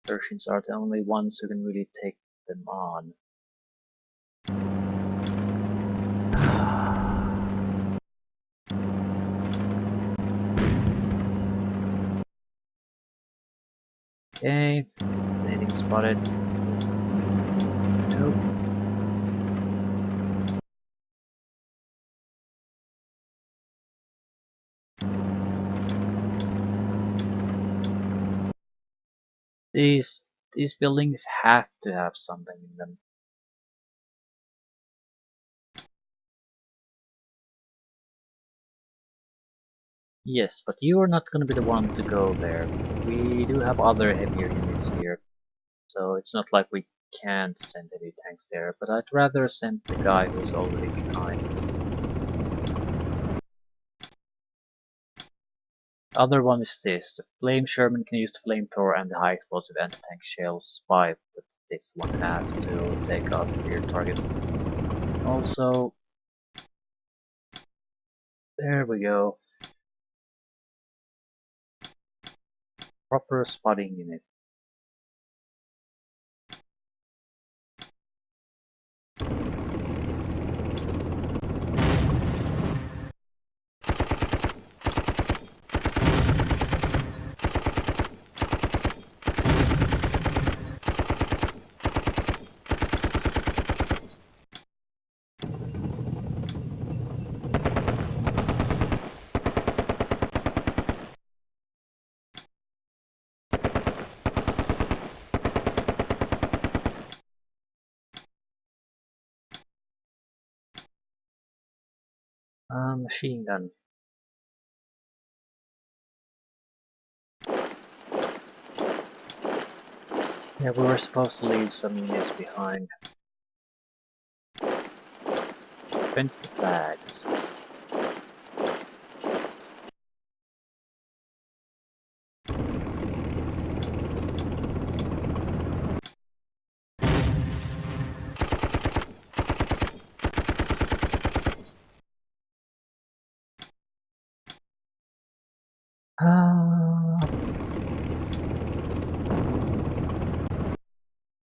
Persians are the only ones who can really take them on. Okay, anything spotted? Nope. These buildings have to have something in them. Yes, but you are not going to be the one to go there. We do have other heavier units here, so it's not like we can't send heavy tanks there, but I'd rather send the guy who's already behind. The other one is this. The Flame Sherman can use the flamethrower and the high explosive anti-tank shells 5 that this one has to take out heavier targets. Also, there we go. Proper spotting unit. Machine gun. Yeah, we were supposed to leave some units behind. Print the flags.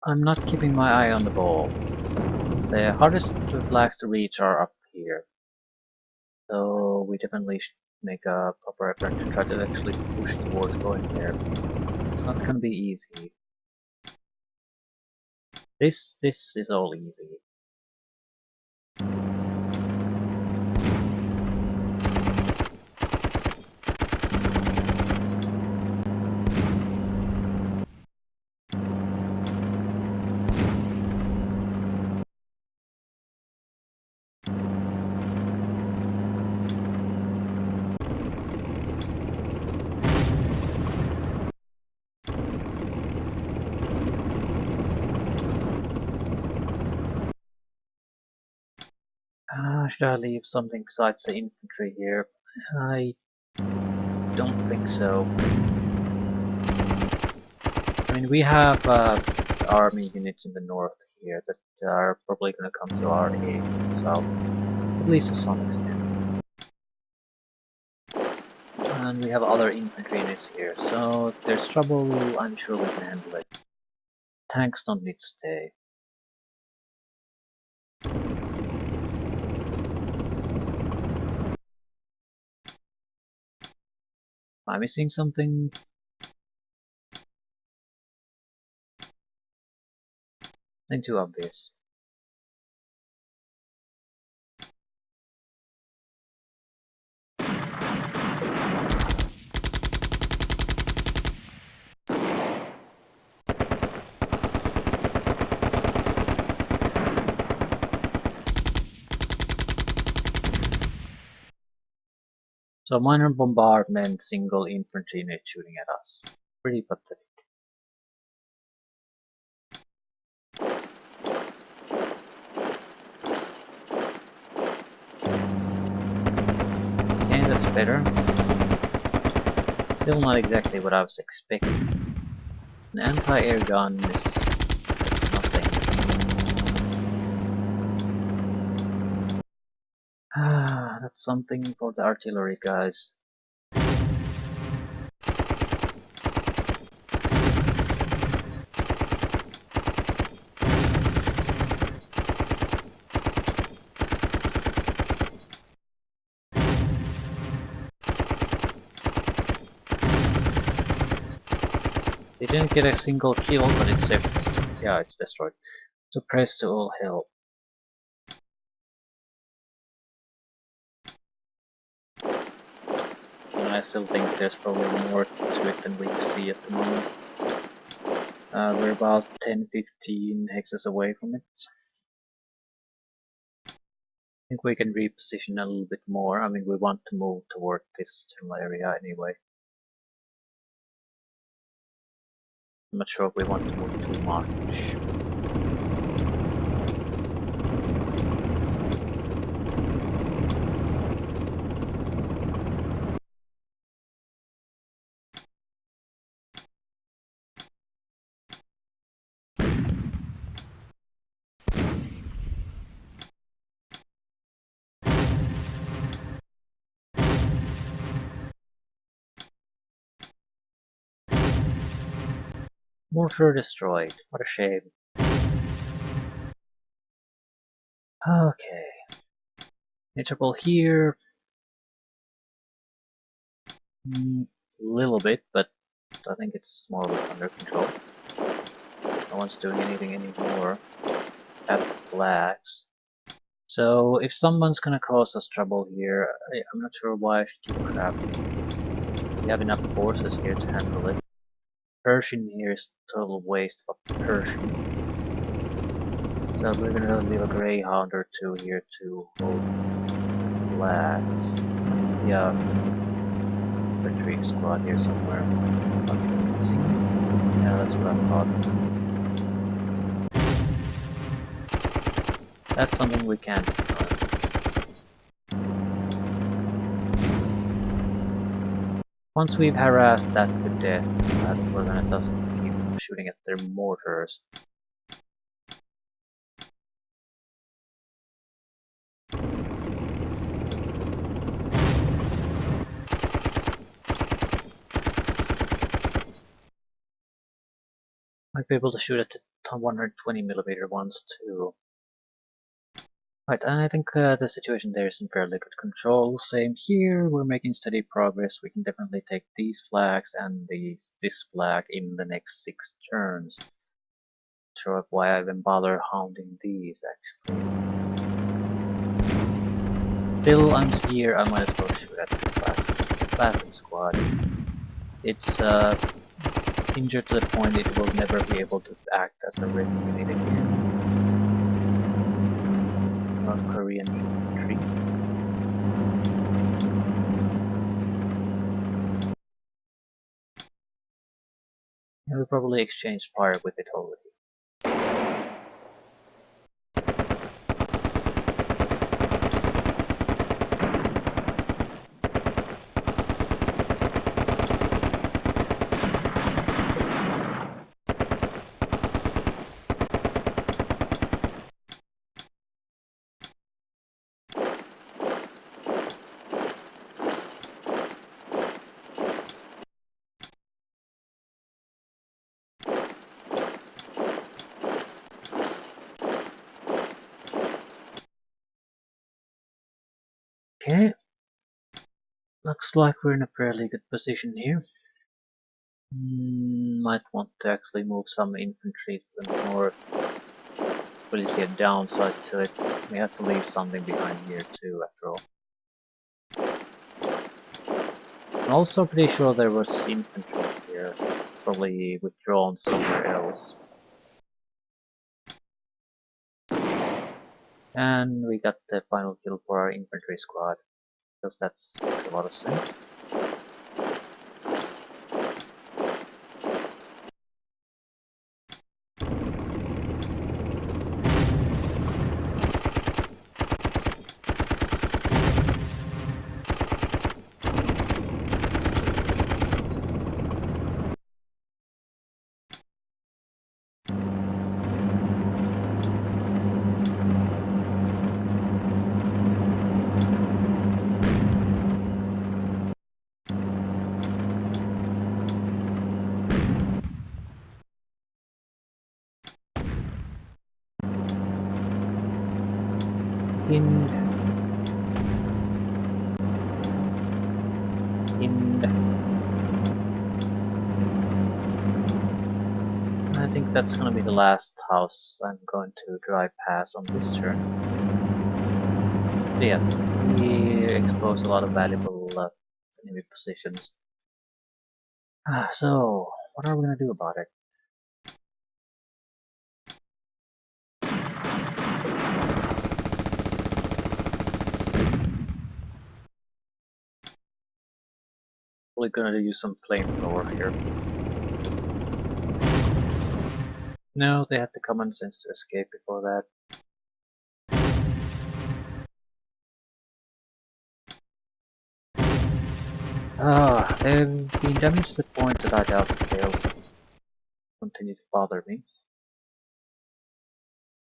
I'm not keeping my eye on the ball. The hardest flags to reach are up here. So we definitely should make a proper effort to try to actually push towards going there. It's not gonna be easy. This is all easy. Should I leave something besides the infantry here? I don't think so. I mean, we have army units in the north here that are probably going to come to our aid in the south, at least to some extent. And we have other infantry units here, so if there's trouble, I'm sure we can handle it. Tanks don't need to stay. Am I missing something? Nothing too obvious. So minor bombardment, single infantry unit shooting at us. Pretty pathetic. Okay, that's better. Still not exactly what I was expecting. An anti-air gun is nothing. That's something for the artillery guys. They didn't get a single kill, but it's destroyed. Suppressed to all hell. And I still think there's probably more to it than we can see at the moment. We're about 10-15 hexes away from it. I think we can reposition a little bit more. I mean, we want to move toward this general area anyway. I'm not sure if we want to move too much. Mortar destroyed. What a shame. Okay. Any trouble here? A little bit, but I think it's more or less under control. No one's doing anything anymore at the flags. So if someone's gonna cause us trouble here, I'm not sure why I should give a crap. We have enough forces here to handle it. Persian here is total waste of Persian. So we're gonna leave a Greyhound or two here to hold the flats. Yeah, infantry squad here somewhere. Something missing. Yeah, that's what I thought. That's something we can't ignore. Once we've harassed that to death, I think we're gonna just keep shooting at their mortars. Might be able to shoot at the 120mm ones too. Right, I think the situation there is in fairly good control. Same here, we're making steady progress. We can definitely take these flags and this flag in the next 6 turns. Not sure why I even bother hounding these actually. Still, I'm here, I might as well shoot at the Placid squad. It's injured to the point it will never be able to act as a red unit again. North Korean infantry. Yeah, we probably exchanged fire with it already. Okay, looks like we're in a fairly good position here. Might want to actually move some infantry to the north. But you see a downside to it. We have to leave something behind here too, after all. I'm also pretty sure there was infantry here, probably withdrawn somewhere else. And we got the final kill for our infantry squad, because that makes a lot of sense. I think that's gonna be the last house I'm going to drive past on this turn. But yeah, we exposed a lot of valuable enemy positions. So, what are we gonna do about it? We're gonna use some flamethrower here. No, they had the common sense to escape before that. They've been damaged to the point that I doubt they'll continue to bother me.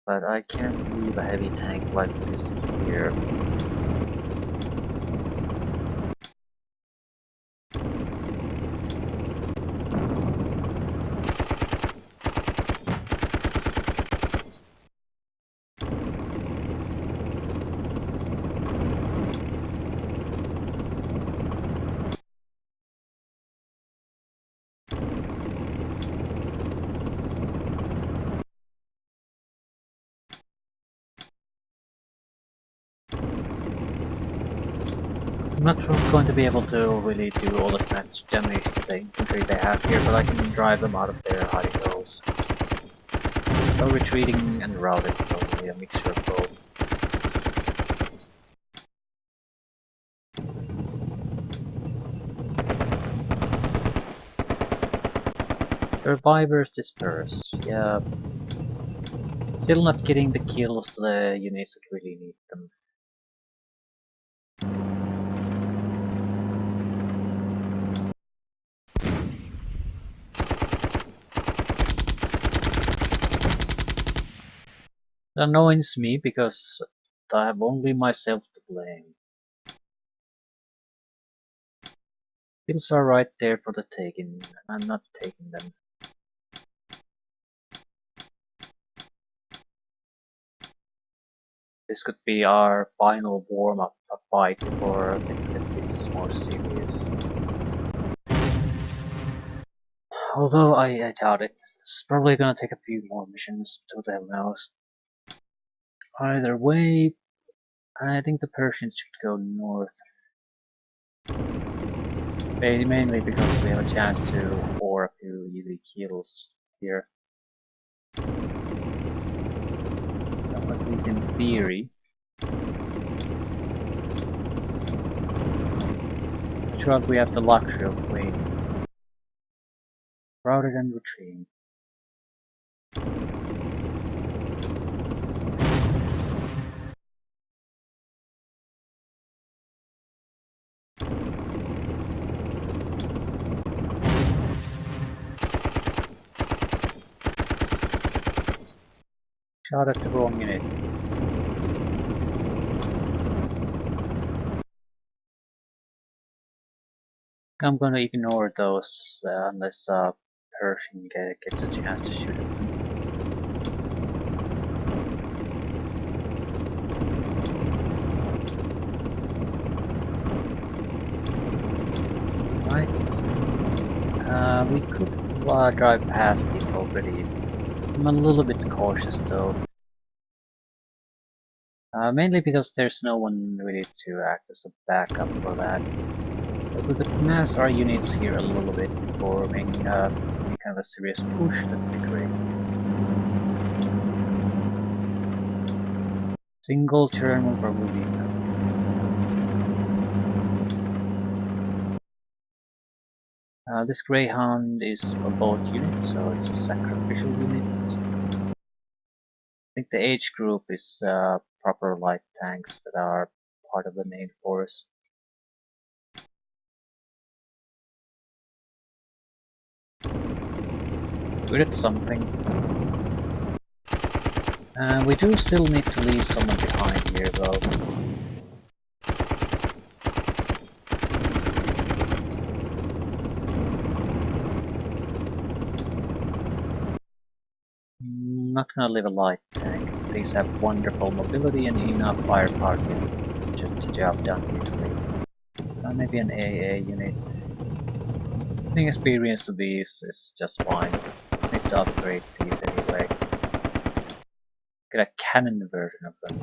But I can't leave a heavy tank like this here. I'm not sure I'm going to be able to really do all the much damage to the infantry they have here, but I can drive them out of their hiding holes. So retreating and routing, probably a mixture of both. Survivors disperse. Yeah. Still not getting the kills to the units that really need them. It annoys me because I have only myself to blame. Kills are right there for the taking, and I'm not taking them. This could be our final warm-up fight before things get a bit more serious. Although I doubt it. It's probably gonna take a few more missions, who the hell knows. Either way, I think the Persians should go north. Mainly because we have a chance to pour a few easy kills here. At least in theory. Not sure if we have the luxury of waiting. Routed and retreating. Shot at the wrong unit. I'm gonna ignore those unless Persian gets a chance to shoot at them. Right. We could drive past these already. I'm a little bit cautious though. Mainly because there's no one really to act as a backup for that. But we could mass our units here a little bit before making any kind of a serious push. That'd be great. Single turn will probably be enough. This Greyhound is a boat unit, so it's a sacrificial unit. I think the H group is proper light tanks that are part of the main force. Good at something. We do still need to leave someone behind here though. Not gonna leave a light tank. These have wonderful mobility and enough firepower to get the job done easily. Maybe an AA unit. Getting experience to these is just fine. Need to upgrade these anyway. Get a cannon version of them.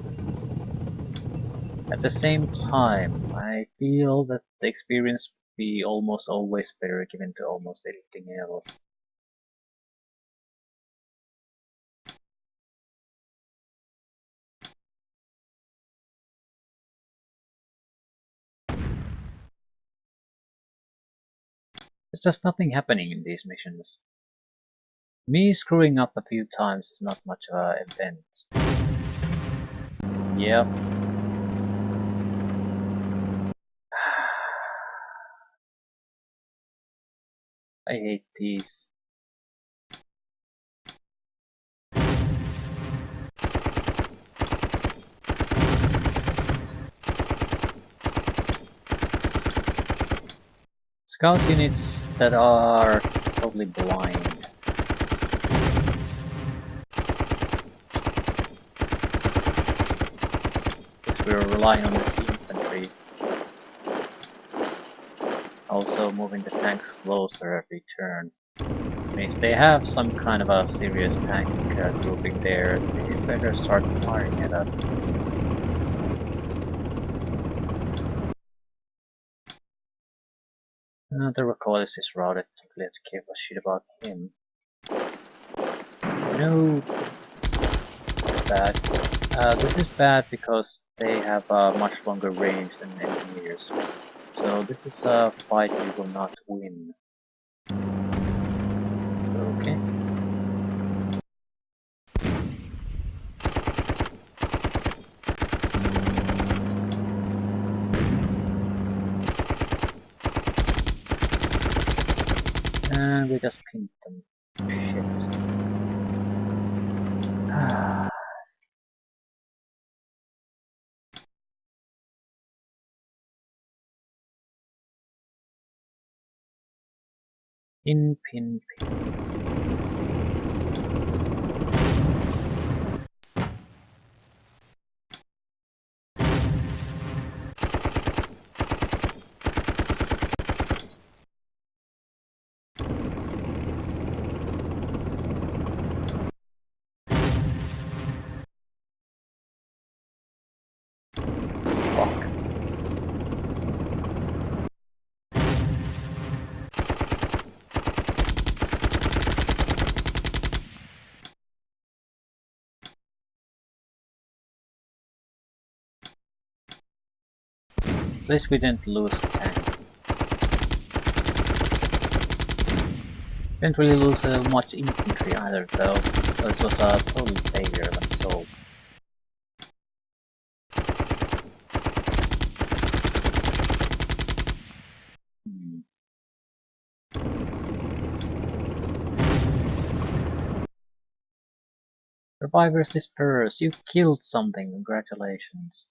At the same time, I feel that the experience would be almost always better given to almost anything else. There's just nothing happening in these missions. Me screwing up a few times is not much of an event. Yep. I hate these. Scout units that are totally blind. Because we're relying on this infantry. Also moving the tanks closer every turn. I mean, if they have some kind of a serious tank grouping there, they better start firing at us. The Recollis is routed. We have to give a shit about him. No, it's bad. This is bad because they have a much longer range than engineers. So this is a fight we will not win. just pinned them. Shit. Pin, pin, pin. Fuck. At least we didn't lose the tank. Didn't really lose much infantry either though, so it was a total failure of assault. Survivors disperse, you killed something, congratulations.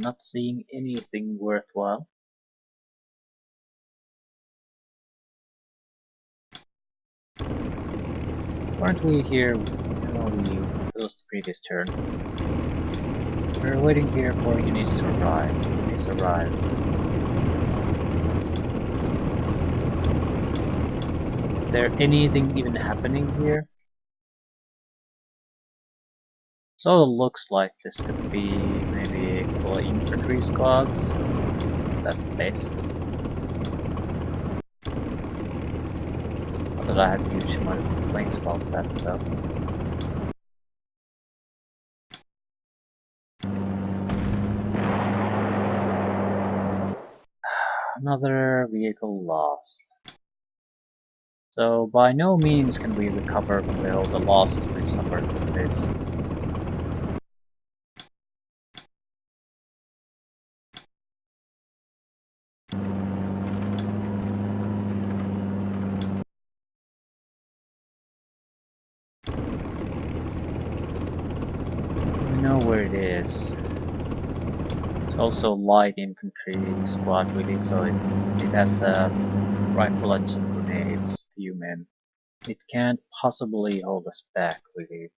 Not seeing anything worthwhile. Weren't we here? No, that was the previous turn. We're waiting here for units to arrive. Units arrive. Is there anything even happening here? So it looks like this could be maybe a couple of infantry squads at best. Not that I had a huge amount of complaints about that though. Another vehicle lost. So by no means can we recover from all the losses we suffered from this. We know where it is. It's also light infantry squad really, so it has a rifle and some grenades, few men. It can't possibly hold us back really.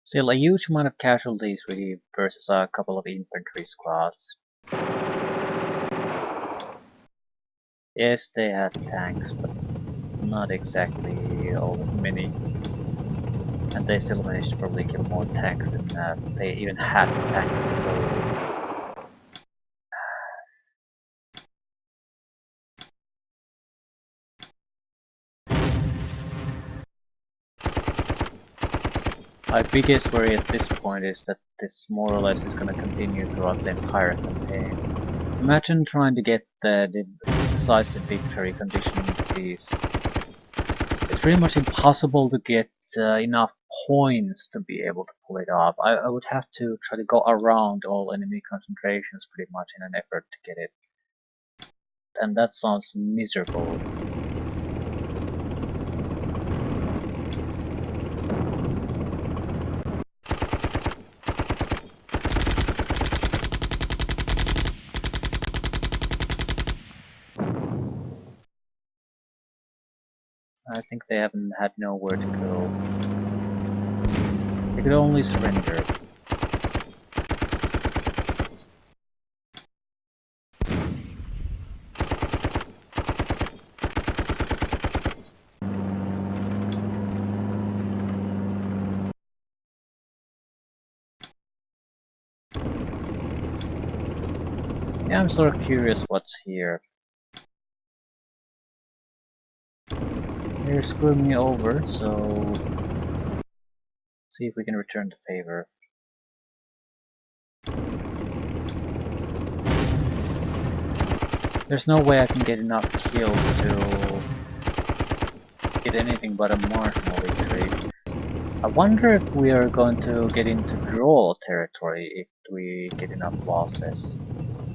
Still a huge amount of casualties really versus a couple of infantry squads. Yes, they had tanks, but not exactly all that many. And they still managed to probably kill more tanks than they even had tanks before. My biggest worry at this point is that this more or less is going to continue throughout the entire campaign. Imagine trying to get the decisive victory condition with these. It's pretty much impossible to get enough points to be able to pull it off. I would have to try to go around all enemy concentrations pretty much in an effort to get it. And that sounds miserable. I think they haven't had nowhere to go. They could only surrender. Yeah, I'm sort of curious what's here. They're screwing me over, so See if we can return the favor. There's no way I can get enough kills to get anything but a marginal victory. I wonder if we are going to get into draw territory if we get enough losses.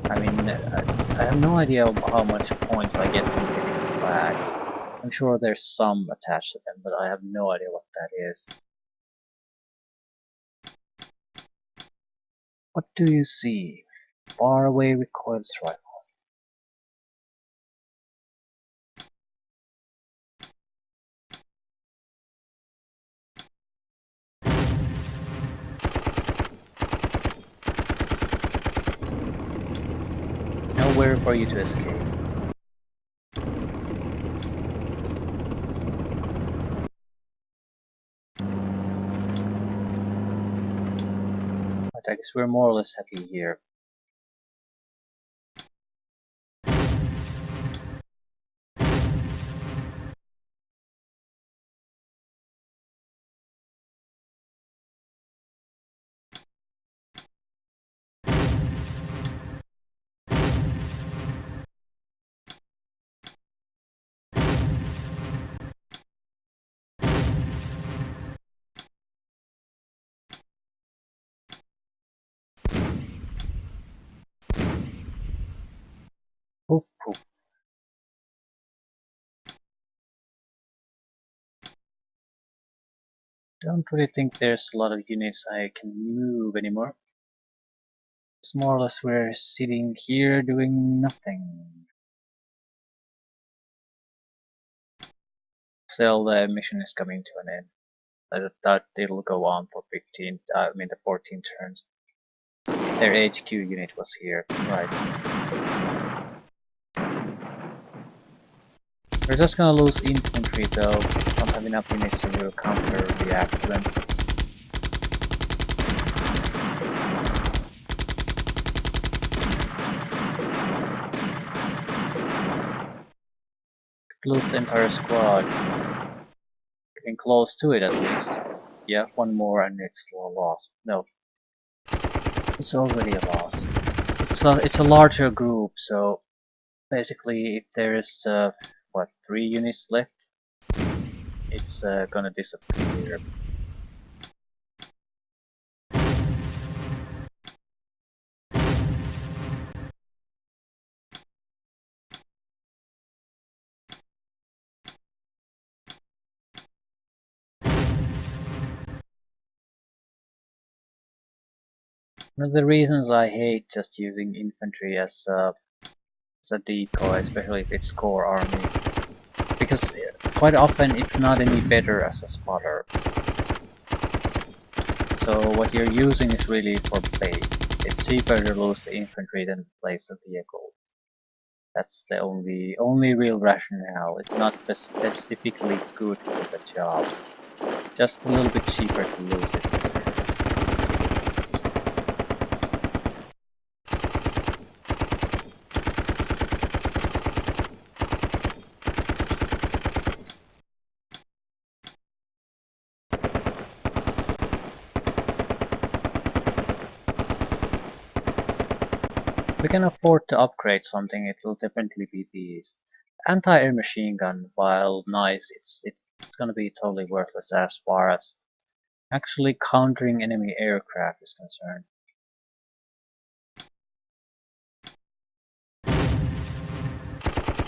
I mean, I have no idea how much points I get from getting flags. I'm sure there's some attached to them, but I have no idea what that is. What do you see? Far away recoils rifle. Nowhere for you to escape. But I guess we're more or less happy here. Poof poof. Don't really think there's a lot of units I can move anymore. It's more or less we're sitting here doing nothing. Still, the mission is coming to an end. I thought it'll go on for 14 turns. Their HQ unit was here, right. We're just gonna lose infantry though. Don't have enough units to counter-react to them. Lose the entire squad. Getting close to it at least. Yeah, one more and it's a loss. No. It's already a loss. It's a larger group, so basically if there is what, 3 units left, it's gonna disappear. One of the reasons I hate just using infantry as a decoy, especially if it's core army, because quite often it's not any better as a spotter. So what you're using is really for bait. It's cheaper to lose the infantry than place a vehicle. That's the only real rationale. It's not specifically good for the job. Just a little bit cheaper to lose it. If we can afford to upgrade something, it will definitely be these. Anti-air machine gun, while nice, it's gonna be totally worthless as far as actually countering enemy aircraft is concerned.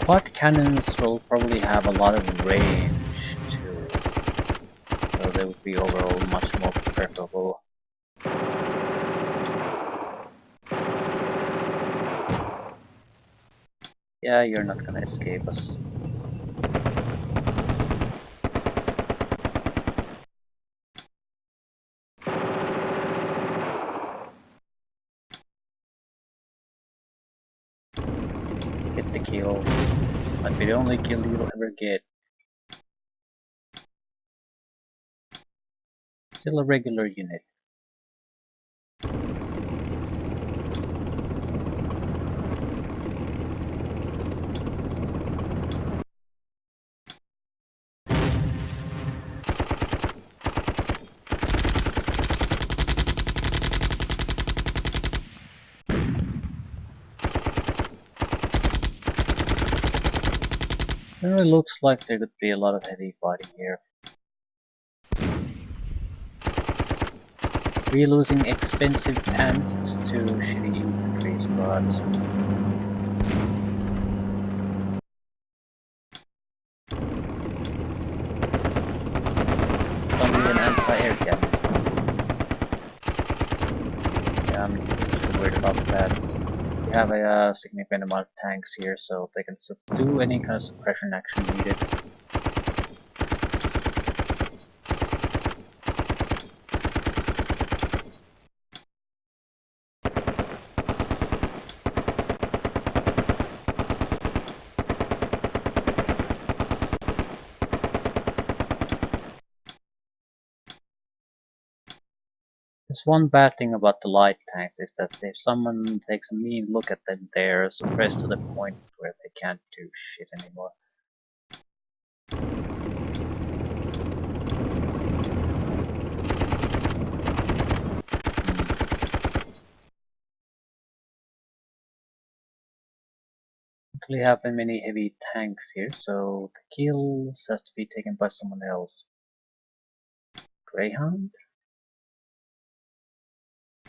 Quad cannons will probably have a lot of range too, so they would be overall much more preferable. Yeah, you're not gonna escape us. Get the kill. Might be the only kill you'll ever get. Still a regular unit. It really looks like there could be a lot of heavy fighting here. We're losing expensive tanks to shitty infantries, but it's only an anti-air cannon. Yeah, I'm just worried about that. We have a significant amount of tanks here, so they can do any kind of suppression action needed. There's one bad thing about the light tanks is that if someone takes a mean look at them, they're suppressed to the point where they can't do shit anymore. We have many heavy tanks here, so the kills has to be taken by someone else. Greyhound?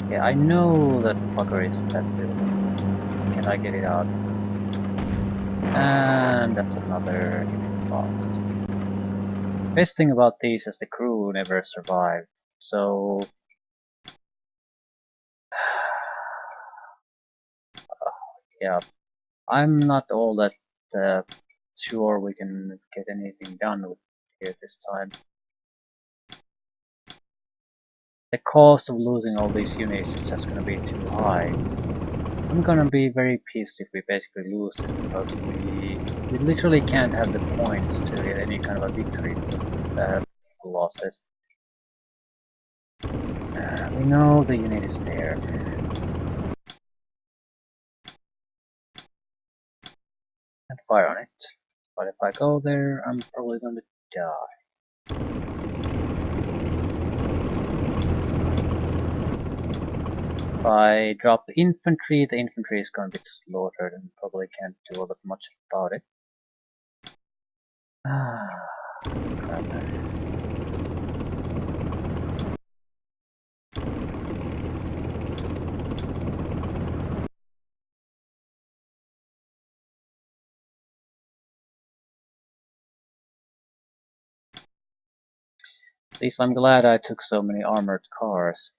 Yeah, I know that fucker is in that building. Can I get it out? And that's another unit lost. Best thing about these is the crew never survived, so yeah, I'm not all that sure we can get anything done with here this time. The cost of losing all these units is just gonna be too high. I'm gonna be very pissed if we basically lose this because we literally can't have the points to get any kind of a victory because of the losses. We know the unit is there. And fire on it. But if I go there, I'm probably gonna die. If I drop the infantry is gonna be slaughtered and probably can't do all that much about it. Ah, crap. At least I'm glad I took so many armored cars.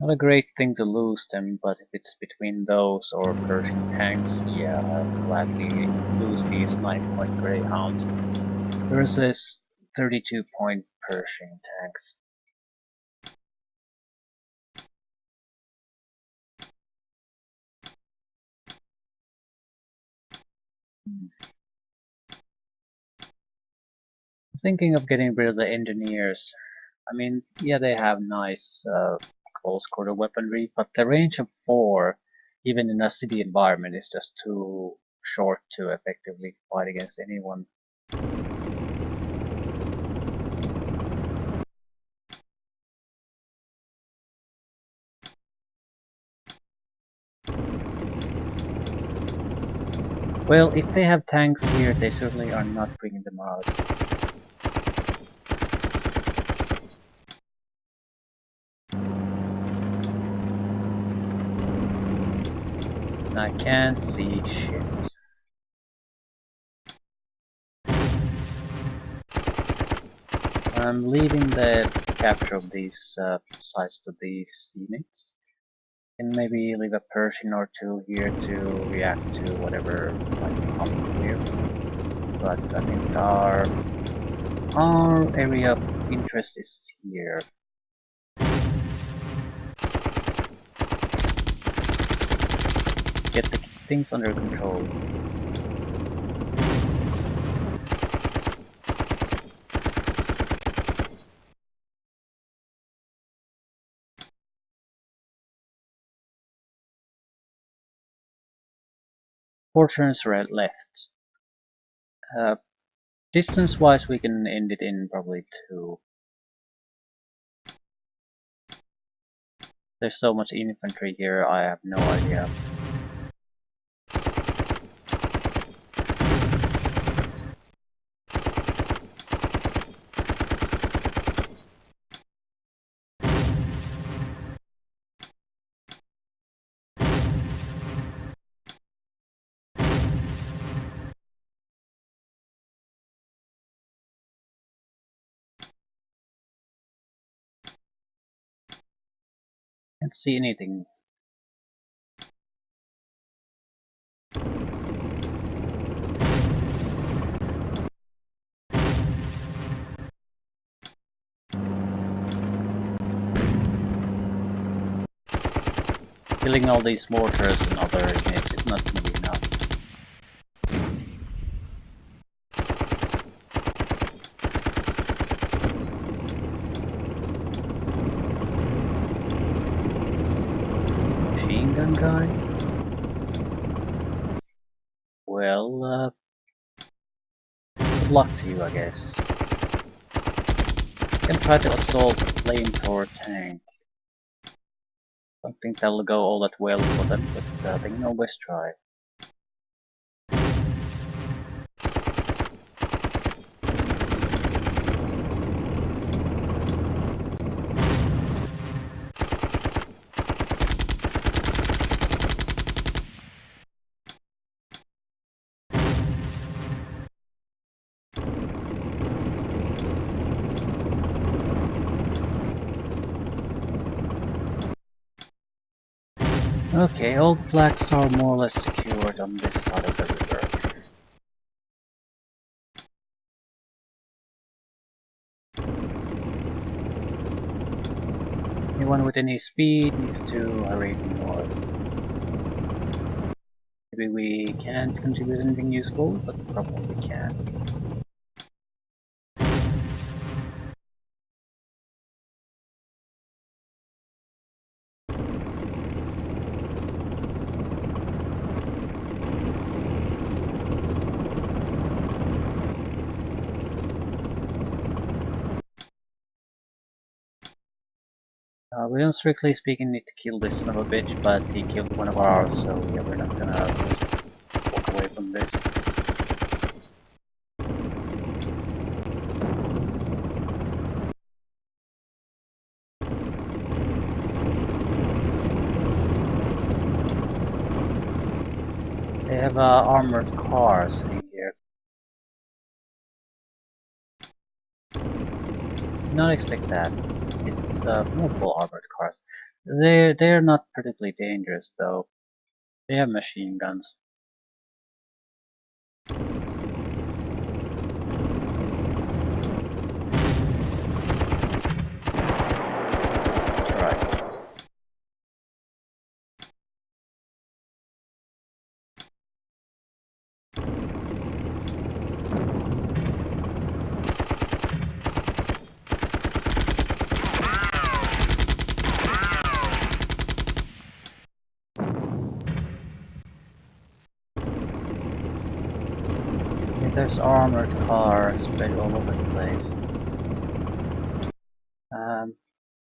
Not a great thing to lose them, but if it's between those or Pershing tanks, yeah, I'll gladly lose these 9-point Greyhounds versus 32-point Pershing tanks. Thinking of getting rid of the engineers. I mean, yeah, they have nice close quarter weaponry, but the range of 4, even in a city environment, is just too short to effectively fight against anyone. Well, if they have tanks here, they certainly are not bringing them out. And I can't see shit. I'm leaving the capture of these sites to these units. And maybe leave a Persian or 2 here to react to whatever might come here. But I think our area of interest is here. Get the things under control. Four turns left. Distance-wise, we can end it in probably 2. There's so much infantry here, I have no idea. Can't see anything. Killing all these mortars and other units is not gonna be enough. Machine gun guy? Well, good luck to you, I guess. You can try to assault the flamethrower tank. Don't think that'll go all that well for them, but they can always try. Okay, all the flags are more or less secured on this side of the river. Anyone with any speed needs to hurry north. Maybe we can't contribute anything useful, but probably we can. We don't strictly speaking need to kill this son of a bitch, but he killed one of ours, so yeah, we're not gonna just walk away from this. They have armored cars in here. Did not expect that. It's multiple armored cars. They're not particularly dangerous though. They have machine guns. Alright. There's armored cars spread all over the place.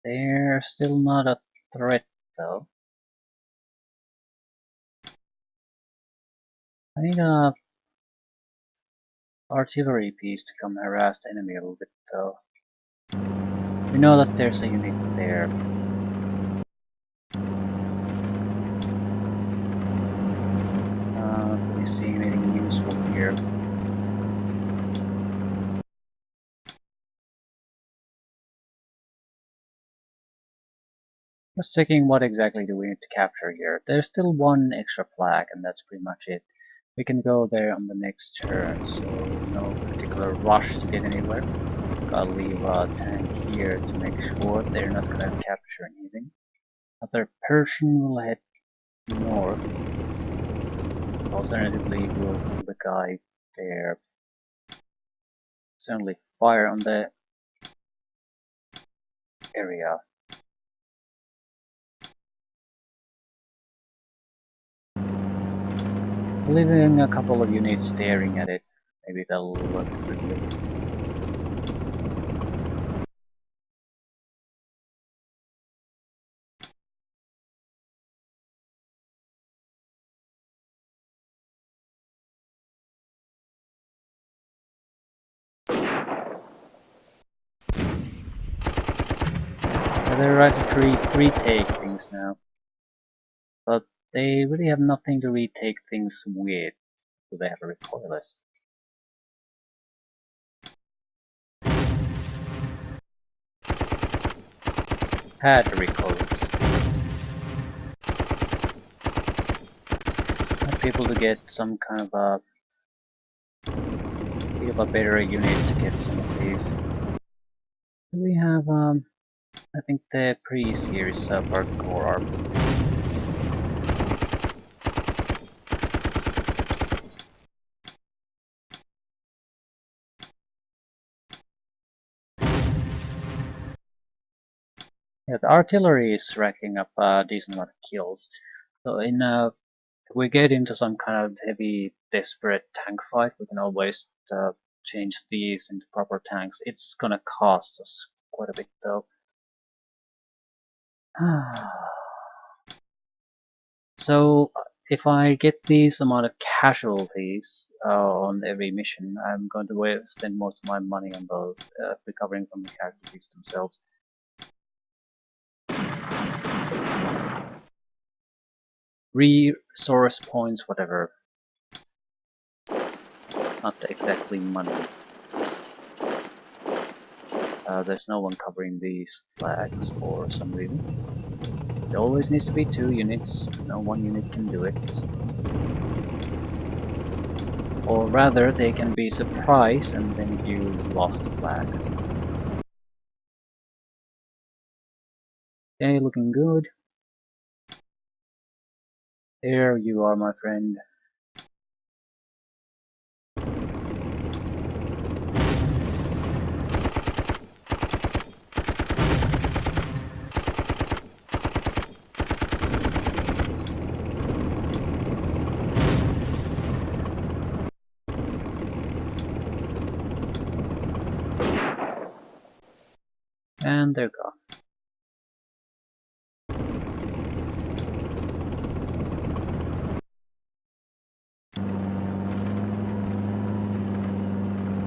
They're still not a threat though. I need a artillery piece to come harass the enemy a little bit though. We know that there's a unit there. Not really seeing anything useful here. Just checking what exactly do we need to capture here. There's still one extra flag and that's pretty much it. We can go there on the next turn, so no particular rush to get anywhere. I'll leave a tank here to make sure they're not gonna capture anything. Other Persian will head north. Alternatively, we'll kill the guy there. Certainly fire on the area. Leaving a couple of units staring at it. Maybe they'll reveal it. They're ready to retake things now, but they really have nothing to retake things with. Do they have a recoilless? Had a recoilless. Might be able to get some kind of a bit of a better unit to get some of these. We have I think the priest here is part of the core army. Yeah, the artillery is racking up a decent amount of kills. So if we get into some kind of heavy, desperate tank fight, we can always change these into proper tanks. It's gonna cost us quite a bit though. So if I get these amount of casualties on every mission, I'm going to spend most of my money on those, recovering from the casualties themselves. Resource points, whatever. Not exactly money. There's no one covering these flags for some reason. There always needs to be 2 units, no 1 unit can do it. Or rather, they can be surprised and then you lost the flags. Okay, looking good. There you are, my friend. And they're gone.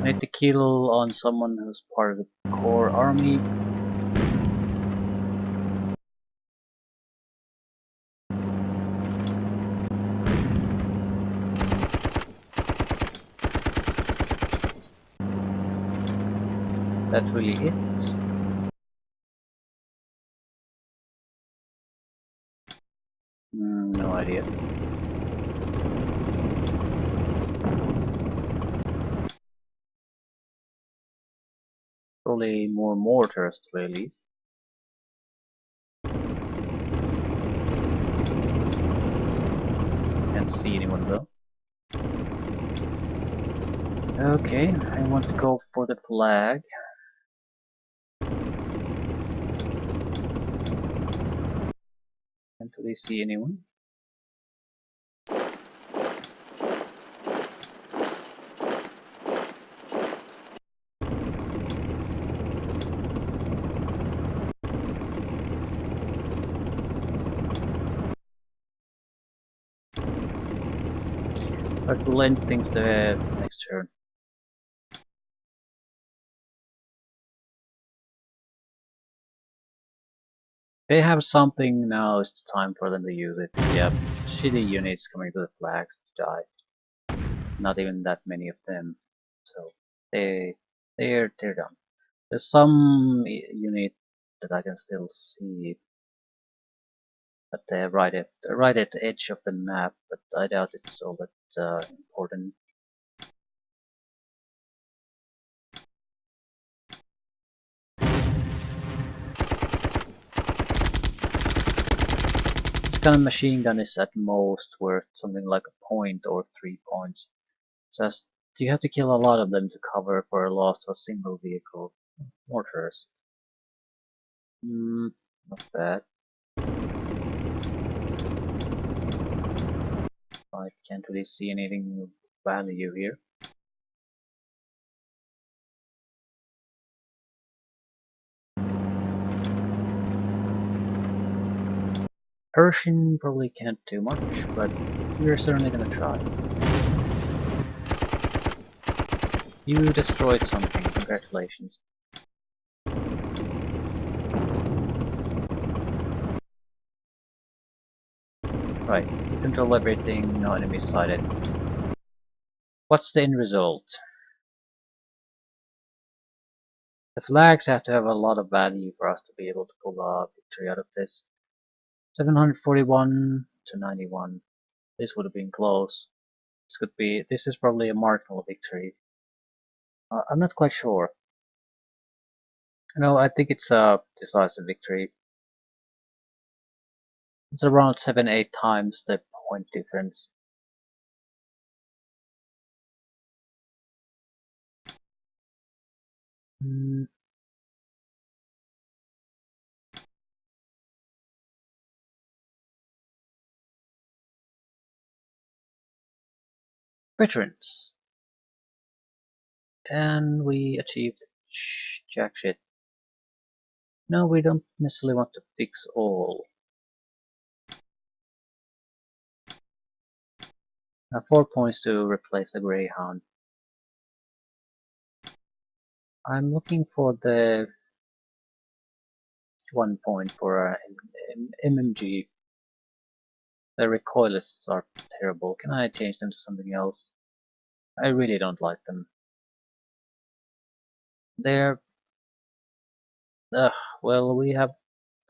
I need to kill on someone who's part of the core army. That's really it. No idea. Probably more mortars to the least. Can't see anyone though. Okay, I want to go for the flag. Can't really see anyone. But we'll end things to next turn. They have something now, it's time for them to use it. Yep, shitty units coming to the flags to die. Not even that many of them. So they're done. There's some unit that I can still see, but they're right at the edge of the map. But I doubt it's all that important. This kind of machine gun is at most worth something like a point or 3 points. So you have to kill a lot of them to cover for a loss of a single vehicle. Mortars. Not bad. I can't really see anything of value here. Persian probably can't do much, but we're certainly gonna try. You destroyed something, congratulations. Right, you control everything, no enemies sighted. What's the end result? The flags have to have a lot of value for us to be able to pull a victory out of this. 741 to 91. This would have been close. This is probably a marginal victory. I'm not quite sure. No, I think it's a decisive victory. It's around 7-8 times the point difference. Veterans. And we achieved jack shit. No, we don't necessarily want to fix all. 4 points to replace the Greyhound. I'm looking for the 1 point for MMG. The recoilists are terrible. Can I change them to something else? I really don't like them. They're... well, we have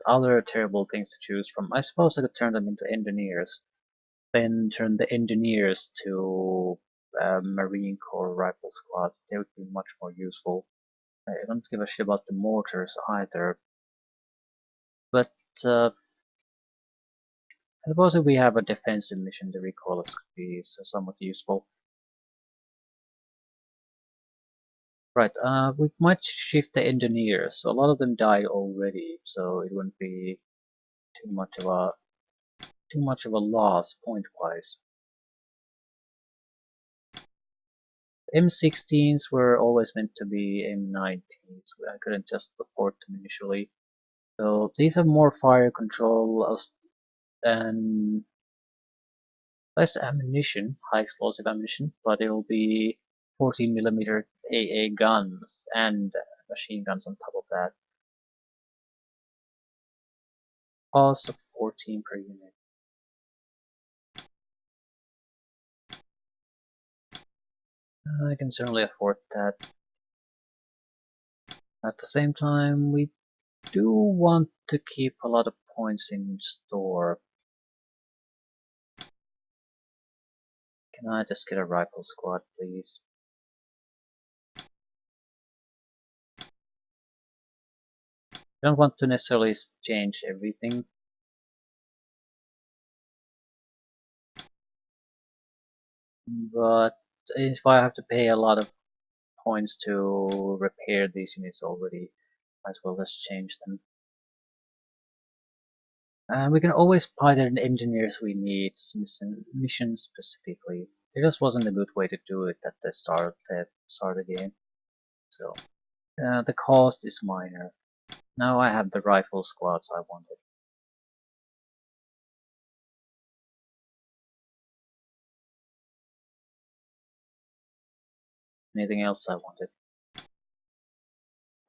other terrible things to choose from. I suppose I could turn them into engineers. Then turn the engineers to Marine Corps rifle squads. They would be much more useful. I don't give a shit about the mortars either. But I suppose if we have a defensive mission, the recoillers could be somewhat useful. Right, we might shift the engineers. So a lot of them died already, so it wouldn't be too much of a loss point-wise. M16s were always meant to be M19s. I couldn't just afford them initially. So these have more fire control and less ammunition, high explosive ammunition, but it will be 14mm AA guns and machine guns on top of that. Cost of 14 per unit. I can certainly afford that. At the same time, we do want to keep a lot of points in store. Can I just get a rifle squad, please? I don't want to necessarily change everything. But if I have to pay a lot of points to repair these units already, might as well just change them. And we can always buy the engineers we need, missions specifically. It just wasn't a good way to do it at the start of the game. So the cost is minor. Now I have the rifle squads I wanted. Anything else I wanted?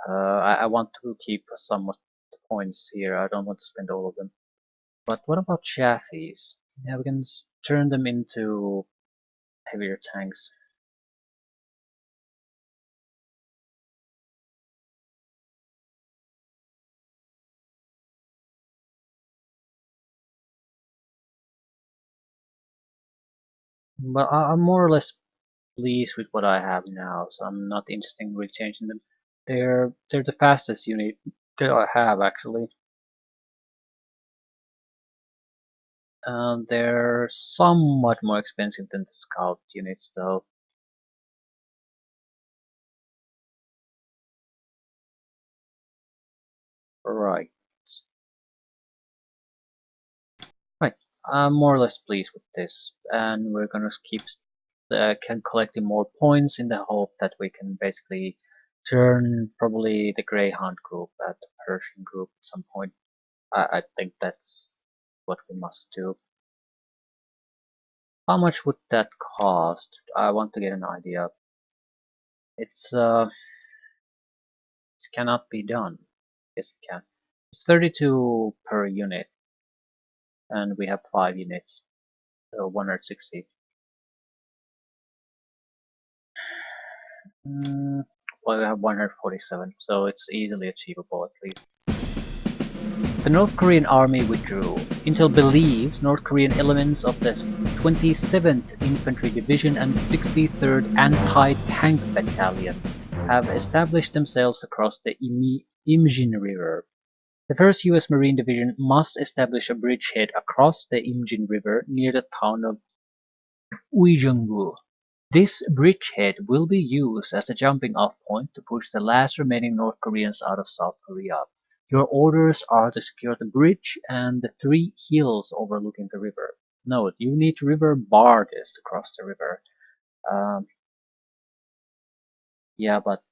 I want to keep some of the points here. I don't want to spend all of them. But what about chassis? Yeah, we can turn them into heavier tanks. But I'm more or less pleased with what I have now, so I'm not interested in really changing them. They're the fastest unit that I have actually. They're somewhat more expensive than the scout units though. Right. Right. I'm more or less pleased with this, and we're gonna keep collecting more points in the hope that we can basically turn probably the Greyhound group at the Persian group at some point. I think that's what we must do. How much would that cost? I want to get an idea. It's it cannot be done. Yes, it can. It's 32 per unit, and we have 5 units, so 160. Well, we have 147, so it's easily achievable at least. The North Korean army withdrew. Intel believes North Korean elements of the 27th Infantry Division and 63rd Anti-Tank Battalion have established themselves across the Imjin River. The 1st U.S. Marine Division must establish a bridgehead across the Imjin River near the town of Uijeongbu. This bridgehead will be used as a jumping-off point to push the last remaining North Koreans out of South Korea. Your orders are to secure the bridge and the 3 hills overlooking the river. Note, you need river barges to cross the river. Yeah, but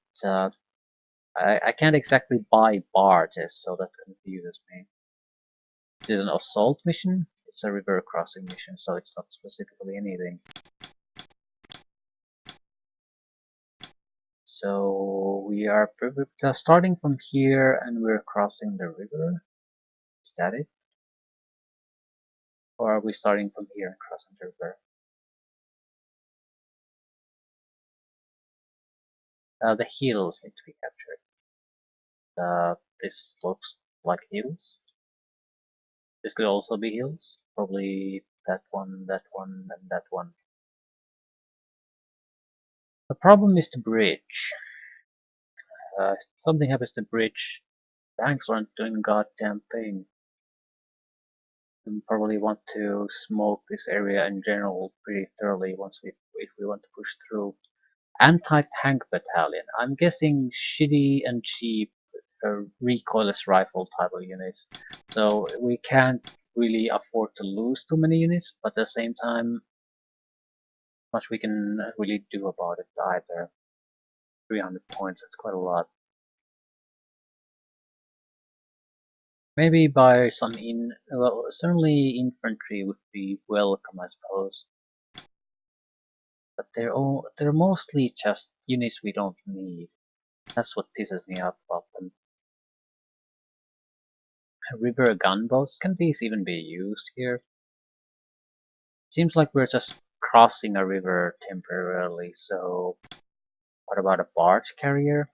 I can't exactly buy barges, so that confuses me. It is an assault mission. It's a river crossing mission, so it's not specifically anything. So we are starting from here and we're crossing the river. Is that it? Or are we starting from here and crossing the river? The hills need to be captured. This looks like hills. This could also be hills. Probably that one, and that one. The problem is the bridge. If something happens to the bridge, tanks aren't doing a goddamn thing. We probably want to smoke this area in general pretty thoroughly if we want to push through. Anti-tank battalion. I'm guessing shitty and cheap recoilless rifle type of units. So we can't really afford to lose too many units, but at the same time, much we can really do about it either. 300 points, that's quite a lot. Maybe by some well, certainly infantry would be welcome, I suppose. But they're mostly just units we don't need. That's what pisses me off about them. River gunboats, can these even be used here? Seems like we're just crossing a river temporarily, so what about a barge carrier?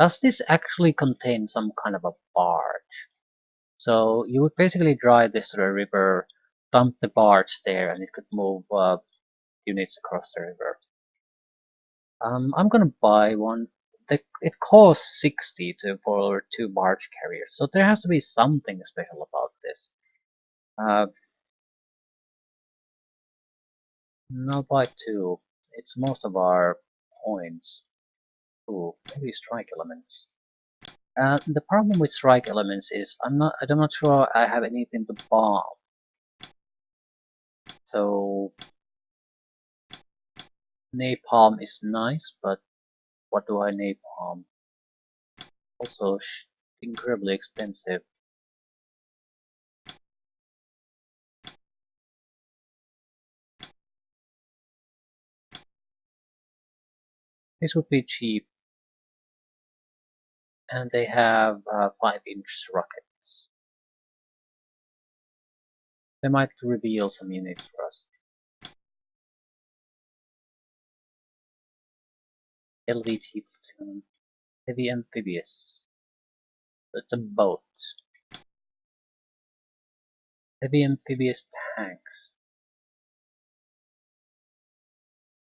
Does this actually contain some kind of a barge? So you would basically drive this to the river, dump the barge there, and it could move units across the river. I'm gonna buy one. It costs 60 for 2 barge carriers, so there has to be something special about this. No, buy 2. It's most of our points. Ooh, maybe strike elements. The problem with strike elements is I'm not sure I have anything to bomb. So napalm is nice, but what do I napalm? Also incredibly expensive. This would be cheap, and they have 5-inch rockets. They might reveal some units for us. LVT platoon, heavy amphibious. It's a boat. Heavy amphibious tanks.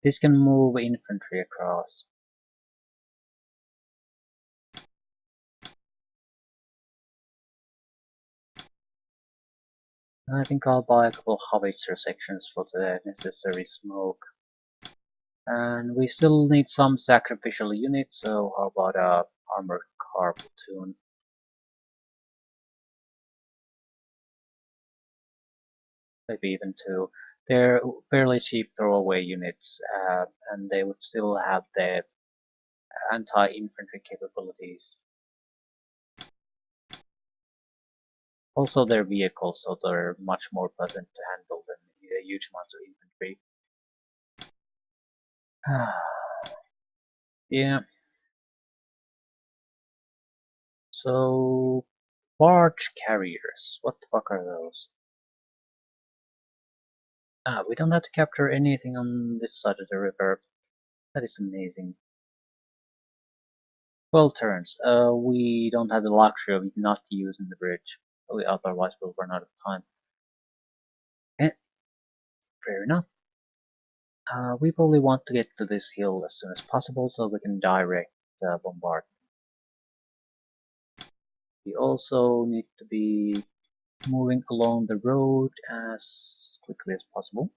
This can move infantry across. I think I'll buy a couple howitzer sections for the necessary smoke. And we still need some sacrificial units, so how about a armored car platoon? Maybe even 2. They're fairly cheap throwaway units, and they would still have the anti-infantry capabilities. Also, they're vehicles, so they're much more pleasant to handle than huge amounts of infantry. Yeah. So, barge carriers. What the fuck are those? We don't have to capture anything on this side of the river. That is amazing. 12 turns. We don't have the luxury of not using the bridge. Otherwise we'll run out of time. Eh, fair enough. We probably want to get to this hill as soon as possible so we can direct bombard. We also need to be moving along the road as quickly as possible.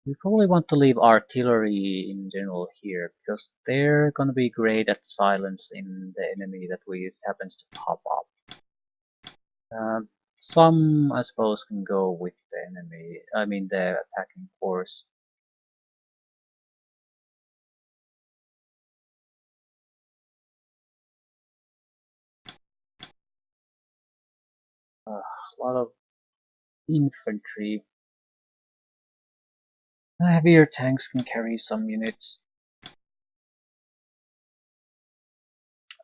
We probably want to leave artillery in general here because they're gonna be great at silencing the enemy that we happens to pop up. Some, I suppose, can go with the enemy, I mean the attacking force. A lot of infantry. Heavier tanks can carry some units.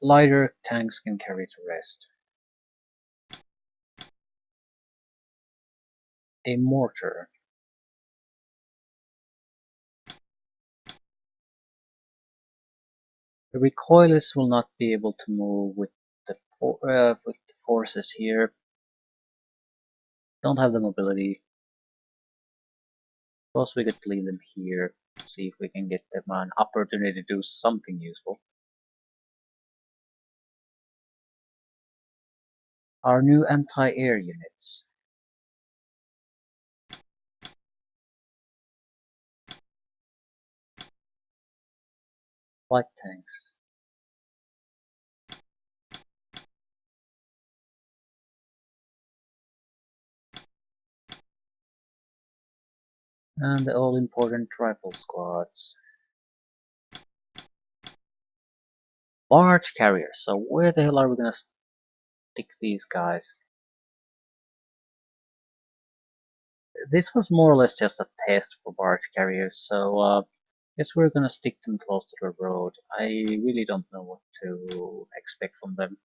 Lighter tanks can carry the rest. A mortar. The recoilless will not be able to move with the forces here. Don't have the mobility. Suppose we could leave them here. See if we can get them an opportunity to do something useful. Our new anti-air units. Light tanks. And the all-important rifle squads. Barge carriers. So where the hell are we gonna stick these guys? This was more or less just a test for barge carriers, so guess we're gonna stick them close to the road. I really don't know what to expect from them.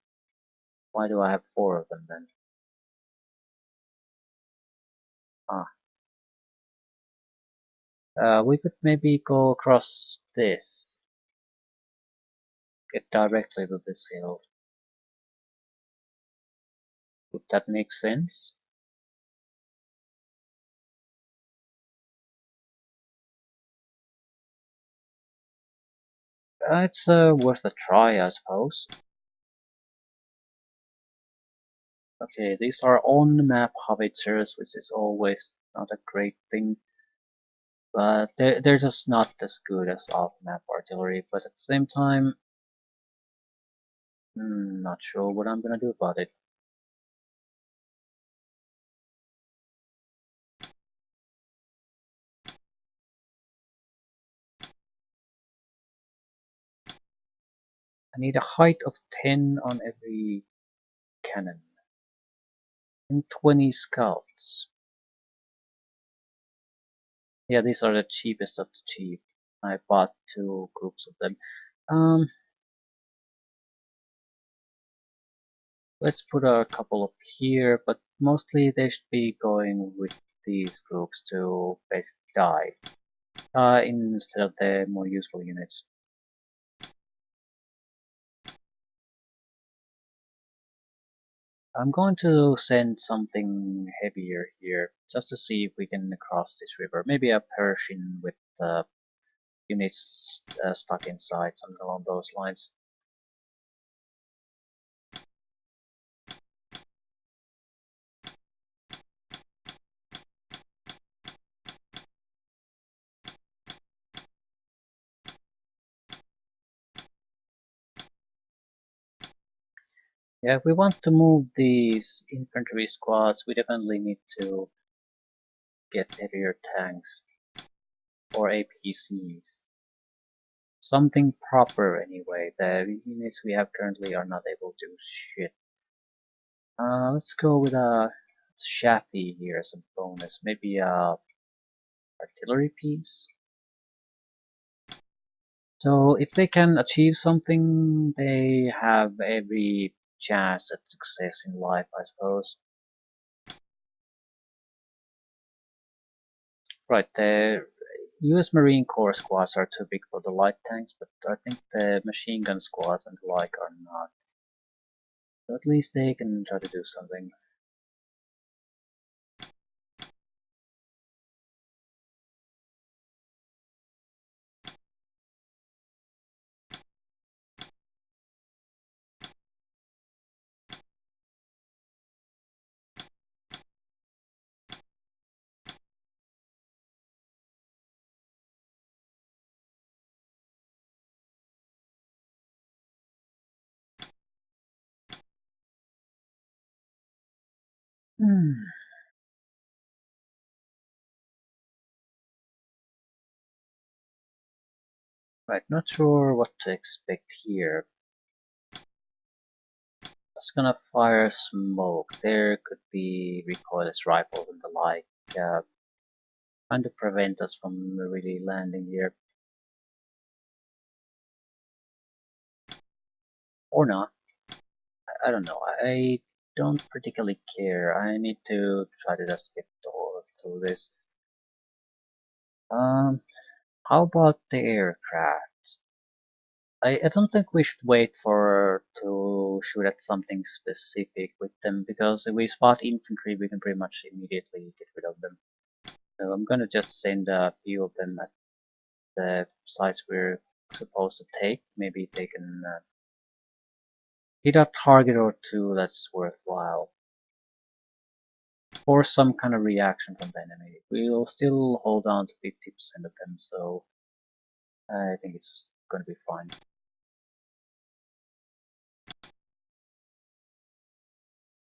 Why do I have 4 of them then? Ah. We could maybe go across this. Get directly to this hill. Would that make sense? It's worth a try, I suppose. Okay, these are on-map howitzers, which is always not a great thing. But they're just not as good as off-map artillery, but at the same time, not sure what I'm gonna do about it. I need a height of 10 on every cannon. And 20 scouts. Yeah, these are the cheapest of the cheap. I bought 2 groups of them. Let's put a couple up here, but mostly they should be going with these groups to basically die. Instead of the more useful units. I'm going to send something heavier here, just to see if we can cross this river. Maybe a Persian with units stuck inside, something along those lines. Yeah, if we want to move these infantry squads, we definitely need to get heavier tanks or APCs. Something proper anyway. The units we have currently are not able to do shit. Let's go with a Shafi here as a bonus. Maybe a artillery piece. So if they can achieve something, they have every chance at success in life, I suppose. Right, the US Marine Corps squads are too big for the light tanks, but I think the machine gun squads and the like are not. So at least they can try to do something. Hmm. Right, not sure what to expect here. Just gonna fire smoke. There could be recoilless rifles and the like, trying to prevent us from really landing here. Or not. I don't know. I don't particularly care. I need to try to just get all through this. How about the aircraft? I don't think we should wait for to shoot at something specific with them, because if we spot infantry we can pretty much immediately get rid of them. So I'm gonna just send a few of them at the sites we're supposed to take. Maybe they can hit a target or two that's worthwhile. Or some kind of reaction from the enemy. We'll still hold on to 50% of them, so I think it's gonna be fine.